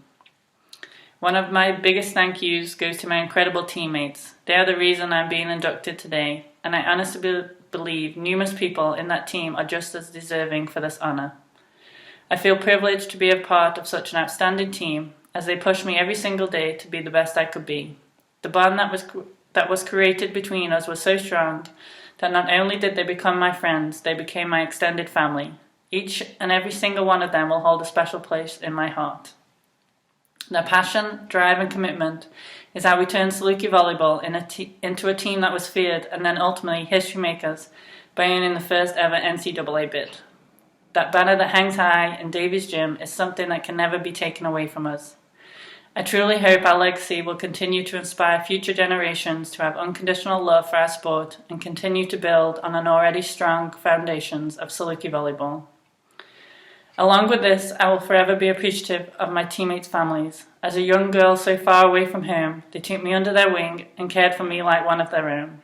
One of my biggest thank yous goes to my incredible teammates. They are the reason I'm being inducted today, and I honestly believe numerous people in that team are just as deserving for this honor. I feel privileged to be a part of such an outstanding team as they push me every single day to be the best I could be. The bond that was created between us was so strong that not only did they become my friends, they became my extended family. Each and every single one of them will hold a special place in my heart. Their passion, drive, and commitment is how we turned Saluki Volleyball into a team that was feared and then ultimately history makers by earning the first ever NCAA bid. That banner that hangs high in Davies Gym is something that can never be taken away from us. I truly hope our legacy will continue to inspire future generations to have unconditional love for our sport and continue to build on an already strong foundations of Saluki Volleyball. Along with this, I will forever be appreciative of my teammates' families. As a young girl so far away from home, they took me under their wing and cared for me like one of their own.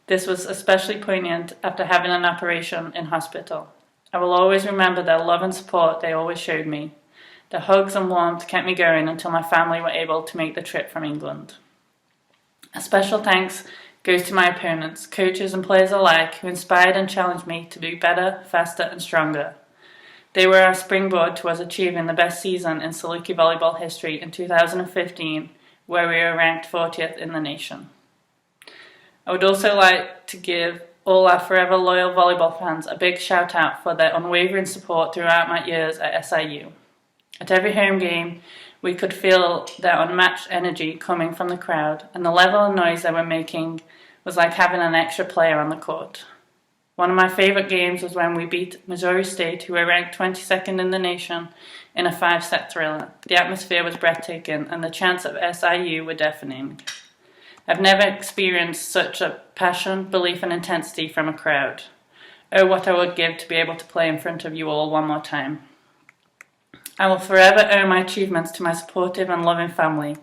This was especially poignant after having an operation in hospital. I will always remember their love and support they always showed me. Their hugs and warmth kept me going until my family were able to make the trip from England. A special thanks goes to my opponents, coaches and players alike who inspired and challenged me to be better, faster and stronger. They were our springboard to us achieving the best season in Saluki volleyball history in 2015, where we were ranked 40th in the nation. I would also like to give all our forever loyal volleyball fans a big shout out for their unwavering support throughout my years at SIU. At every home game, we could feel their unmatched energy coming from the crowd, and the level of noise they were making was like having an extra player on the court. One of my favourite games was when we beat Missouri State, who were ranked 22nd in the nation, in a 5-set thriller. The atmosphere was breathtaking, and the chants of SIU were deafening. I've never experienced such a passion, belief and intensity from a crowd. Oh, what I would give to be able to play in front of you all one more time. I will forever owe my achievements to my supportive and loving family.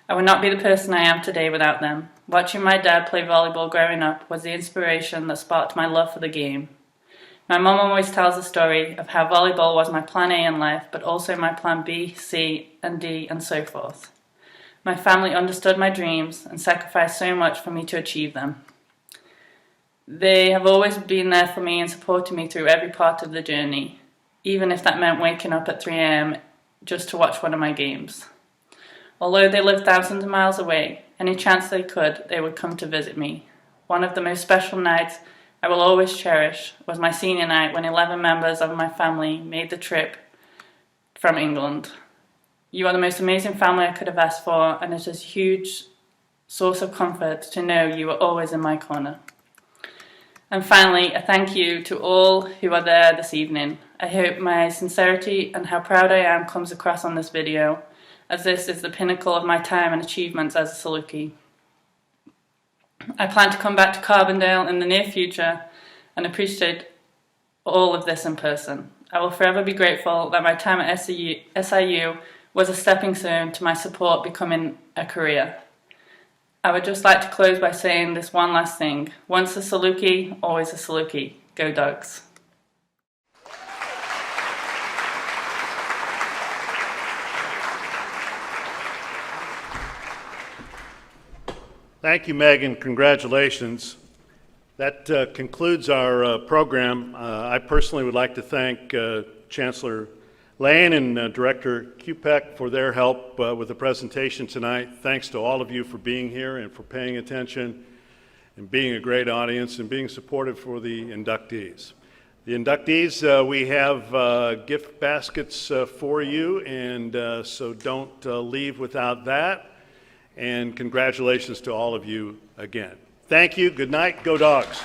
I would not be the person I am today without them. Watching my dad play volleyball growing up was the inspiration that sparked my love for the game. My mum always tells the story of how volleyball was my plan A in life, but also my plan B, C, and D, and so forth. My family understood my dreams and sacrificed so much for me to achieve them. They have always been there for me and supported me through every part of the journey, even if that meant waking up at 3 a.m. just to watch one of my games. Although they lived thousands of miles away, any chance they could, they would come to visit me. One of the most special nights I will always cherish was my senior night when 11 members of my family made the trip from England. You are the most amazing family I could have asked for, and it is a huge source of comfort to know you are always in my corner. And finally, a thank you to all who are there this evening. I hope my sincerity and how proud I am comes across on this video, as this is the pinnacle of my time and achievements as a Saluki. I plan to come back to Carbondale in the near future and appreciate all of this in person. I will forever be grateful that my time at SIU was a stepping stone to my support becoming a career. I would just like to close by saying this one last thing. Once a Saluki, always a Saluki. Go Dogs. Thank you, Megan. Congratulations. That concludes our program. I personally would like to thank Chancellor Lane and Director Kupek for their help with the presentation tonight. Thanks to all of you for being here and for paying attention and being a great audience and being supportive for the inductees. The inductees, we have gift baskets for you, and so don't leave without that. And congratulations to all of you again. Thank you. Good night. Go Dogs.